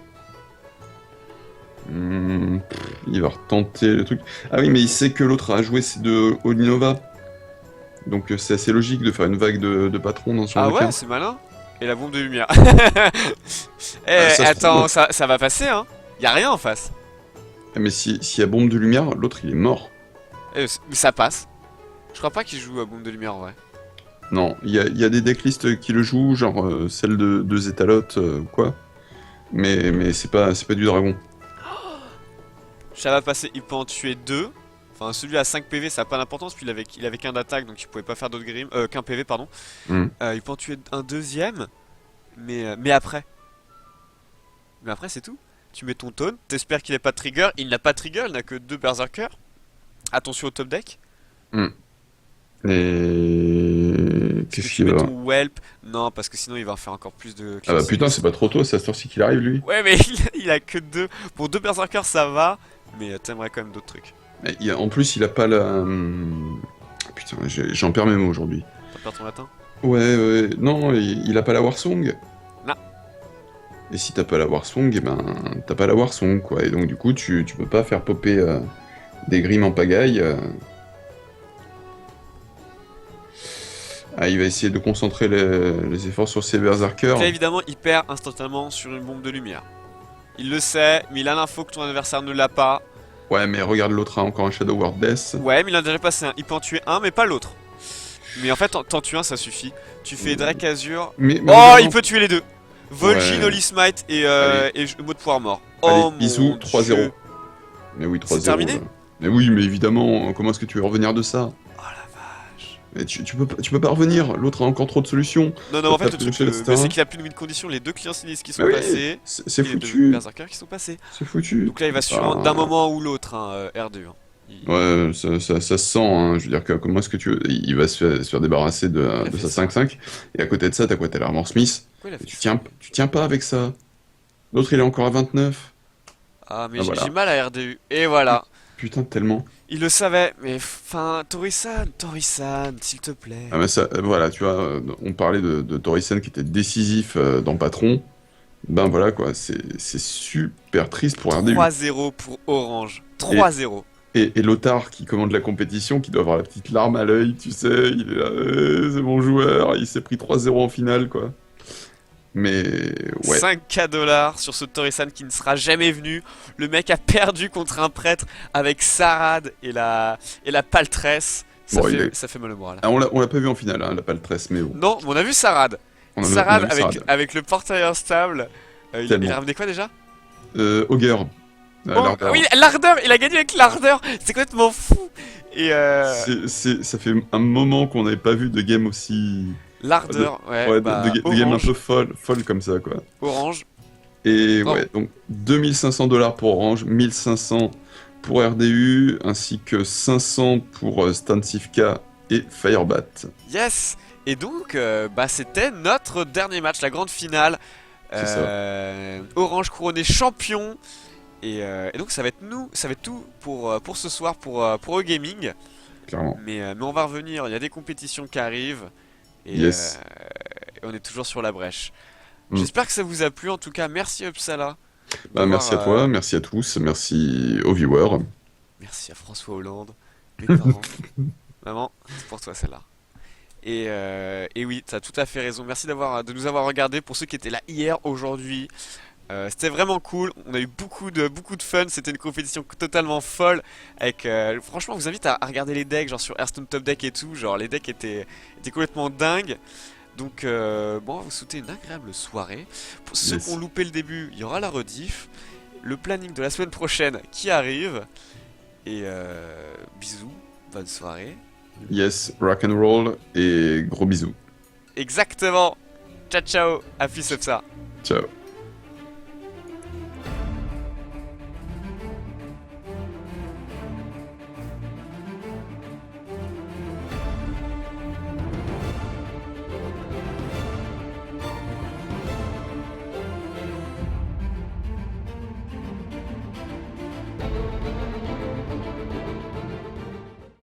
[SPEAKER 1] Il va retenter le truc. Ah oui, mais il sait que l'autre a joué c'est de Olinova. Donc c'est assez logique de faire une vague de patrons dans ce genre
[SPEAKER 2] Ah
[SPEAKER 1] de
[SPEAKER 2] ouais,
[SPEAKER 1] cas.
[SPEAKER 2] c'est malin. Et la bombe de lumière.
[SPEAKER 1] Ah, ça se
[SPEAKER 2] Attends,
[SPEAKER 1] trouve.
[SPEAKER 2] ça va passer, hein. Y a rien en face.
[SPEAKER 1] Ah, mais s'il y a bombe de lumière, l'autre il est mort.
[SPEAKER 2] Mais ça passe. Je crois pas qu'il joue à bombe de lumière en vrai.
[SPEAKER 1] Non, il y a des decklists qui le jouent, genre celle de Zétalote ou quoi. Mais c'est pas du dragon.
[SPEAKER 2] Ça va passer, il peut en tuer 2. Enfin, celui à 5 PV, ça a pas d'importance, puis il avait qu'un d'attaque, donc il pouvait pas faire d'autres grim. Qu'un PV, pardon.
[SPEAKER 1] Hmm.
[SPEAKER 2] Il peut en tuer un deuxième, mais après. Mais après, c'est tout. Tu mets ton taunt, t'espères qu'il ait pas de trigger. Il n'a pas de trigger, il n'a que 2 berserkers. Attention au top deck.
[SPEAKER 1] Et
[SPEAKER 2] Est-ce que
[SPEAKER 1] Qu'est-ce
[SPEAKER 2] tu
[SPEAKER 1] qu'il
[SPEAKER 2] mets
[SPEAKER 1] va...
[SPEAKER 2] ton whelp? Non, parce que sinon il va en faire encore plus de
[SPEAKER 1] Ah bah
[SPEAKER 2] classes.
[SPEAKER 1] putain, c'est pas trop tôt, c'est à cette heure-ci qu'il arrive, lui.
[SPEAKER 2] Ouais, mais il a que deux. Pour deux berserkers, ça va, mais t'aimerais quand même d'autres trucs.
[SPEAKER 1] En plus, il a pas la... Putain, j'en perds mes mots aujourd'hui.
[SPEAKER 2] T'as perdu ton latin?
[SPEAKER 1] Ouais, non, il a pas la Warsong.
[SPEAKER 2] Non.
[SPEAKER 1] Et si t'as pas la Warsong, eh ben, t'as pas la Warsong, quoi. Et donc, du coup, tu peux pas faire popper des grimes en pagaille. Ah, il va essayer de concentrer les efforts sur ses berserkers.
[SPEAKER 2] Donc là, évidemment, il perd instantanément sur une bombe de lumière. Il le sait, mais il a l'info que ton adversaire ne l'a pas.
[SPEAKER 1] Ouais, mais regarde, l'autre a encore un Shadow Word Death.
[SPEAKER 2] Ouais, mais il en a déjà passé un. Il peut en tuer un, mais pas l'autre. Mais en fait, t'en tues un, ça suffit. Tu fais Drake Azure.
[SPEAKER 1] Mais
[SPEAKER 2] Oh,
[SPEAKER 1] regarde,
[SPEAKER 2] il peut tuer les deux. Vol'jin,
[SPEAKER 1] Ouais.
[SPEAKER 2] Holy Smite et
[SPEAKER 1] Allez.
[SPEAKER 2] mot de pouvoir mort.
[SPEAKER 1] Allez,
[SPEAKER 2] Oh
[SPEAKER 1] bisous,
[SPEAKER 2] mon
[SPEAKER 1] 3-0.
[SPEAKER 2] Dieu.
[SPEAKER 1] Mais oui, 3-0.
[SPEAKER 2] C'est terminé
[SPEAKER 1] là. Mais oui, mais évidemment, comment est-ce que tu veux revenir de ça?
[SPEAKER 2] Oh la vache.
[SPEAKER 1] Mais tu peux pas revenir, l'autre a encore trop de solutions.
[SPEAKER 2] Non, non, en fait,
[SPEAKER 1] T'as
[SPEAKER 2] le
[SPEAKER 1] plus
[SPEAKER 2] truc,
[SPEAKER 1] de chef,
[SPEAKER 2] mais
[SPEAKER 1] etc.
[SPEAKER 2] c'est qu'il a plus de win condition. Les deux clients sinistres qui sont
[SPEAKER 1] Mais oui,
[SPEAKER 2] passés.
[SPEAKER 1] c'est
[SPEAKER 2] Et les deux
[SPEAKER 1] foutu.
[SPEAKER 2] berserkers qui sont passés.
[SPEAKER 1] C'est foutu.
[SPEAKER 2] Donc là, il va sur
[SPEAKER 1] Ah.
[SPEAKER 2] d'un moment ou l'autre, R2.
[SPEAKER 1] Ouais, ça se sent, hein. Je veux dire, comment est-ce que il va se faire débarrasser de
[SPEAKER 2] fait
[SPEAKER 1] sa
[SPEAKER 2] ça.
[SPEAKER 1] 5-5, et à côté de ça, t'as quoi? T'as l'Armor Smith,
[SPEAKER 2] Pourquoi il a fait
[SPEAKER 1] et tu
[SPEAKER 2] ça?
[SPEAKER 1] tiens pas avec ça. L'autre, il est encore à 29.
[SPEAKER 2] Ah, mais
[SPEAKER 1] Ah,
[SPEAKER 2] j'ai
[SPEAKER 1] voilà.
[SPEAKER 2] mal à RDU. Et voilà.
[SPEAKER 1] Putain, tellement.
[SPEAKER 2] Il le savait, mais enfin, Tori-san, s'il te plaît.
[SPEAKER 1] Ah, mais ça, voilà, tu vois, on parlait de Torisen qui était décisif dans Patron. Ben voilà, quoi, c'est super triste pour RDU.
[SPEAKER 2] 3-0 pour Orange. 3-0.
[SPEAKER 1] Et Lothar qui commande la compétition, qui doit avoir la petite larme à l'œil, tu sais, il est là, c'est mon joueur, il s'est pris 3-0 en finale, quoi. Mais ouais,
[SPEAKER 2] 5K dollars sur ce Tori-san qui ne sera jamais venu. Le mec a perdu contre un prêtre avec Sarad et la paltresse.
[SPEAKER 1] Bon,
[SPEAKER 2] Ça fait mal au moral.
[SPEAKER 1] ah, on l'a pas vu en finale, hein, la paltresse, mais bon.
[SPEAKER 2] Non, mais on a vu Sarad.
[SPEAKER 1] On a
[SPEAKER 2] Sarad
[SPEAKER 1] vu Sarad.
[SPEAKER 2] avec le portail stable. Il
[SPEAKER 1] Tellement.
[SPEAKER 2] a ramené quoi déjà?
[SPEAKER 1] Auger.
[SPEAKER 2] Oh,
[SPEAKER 1] l'ardeur.
[SPEAKER 2] oui, l'ardeur. Il a gagné avec l'ardeur. C'est complètement fou. Et
[SPEAKER 1] Ça fait un moment qu'on n'avait pas vu de game aussi...
[SPEAKER 2] l'ardeur, ouais,
[SPEAKER 1] Ouais,
[SPEAKER 2] bah,
[SPEAKER 1] de game un
[SPEAKER 2] Orange,
[SPEAKER 1] peu folle comme ça, quoi.
[SPEAKER 2] Orange.
[SPEAKER 1] Et
[SPEAKER 2] Oh.
[SPEAKER 1] ouais, donc 2500 dollars pour Orange, 1500 pour RDU, ainsi que 500 pour Stansifka et Firebat.
[SPEAKER 2] Yes. Et donc, bah, c'était notre dernier match, la grande finale.
[SPEAKER 1] C'est
[SPEAKER 2] Orange couronné champion. Et donc ça va être tout pour ce soir pour E-Gaming.
[SPEAKER 1] Clairement.
[SPEAKER 2] Mais on va revenir, il y a des compétitions qui arrivent. Et,
[SPEAKER 1] Yes.
[SPEAKER 2] et on est toujours sur la brèche.
[SPEAKER 1] Mm.
[SPEAKER 2] J'espère que ça vous a plu. En tout cas, merci Uppsala.
[SPEAKER 1] Bah, merci à toi, merci à tous, merci aux viewers.
[SPEAKER 2] Merci à François Hollande, mes parents. Maman, c'est pour toi celle-là. Et oui, tu as tout à fait raison. Merci de nous avoir regardé. Pour ceux qui étaient là hier, aujourd'hui, c'était vraiment cool. On a eu beaucoup de fun. C'était une compétition totalement folle. Avec, franchement, je vous invite à regarder les decks, genre sur Hearthstone Top Deck et tout. Genre, les decks étaient complètement dingues. Donc, bon, on va vous souhaiter une agréable soirée. Pour ceux
[SPEAKER 1] Yes.
[SPEAKER 2] qui ont loupé le début, il y aura la rediff. Le planning de la semaine prochaine qui arrive. Et bisous, bonne soirée.
[SPEAKER 1] Yes, rock and roll et gros bisous.
[SPEAKER 2] Exactement. Ciao ciao, à plus ça.
[SPEAKER 1] Ciao.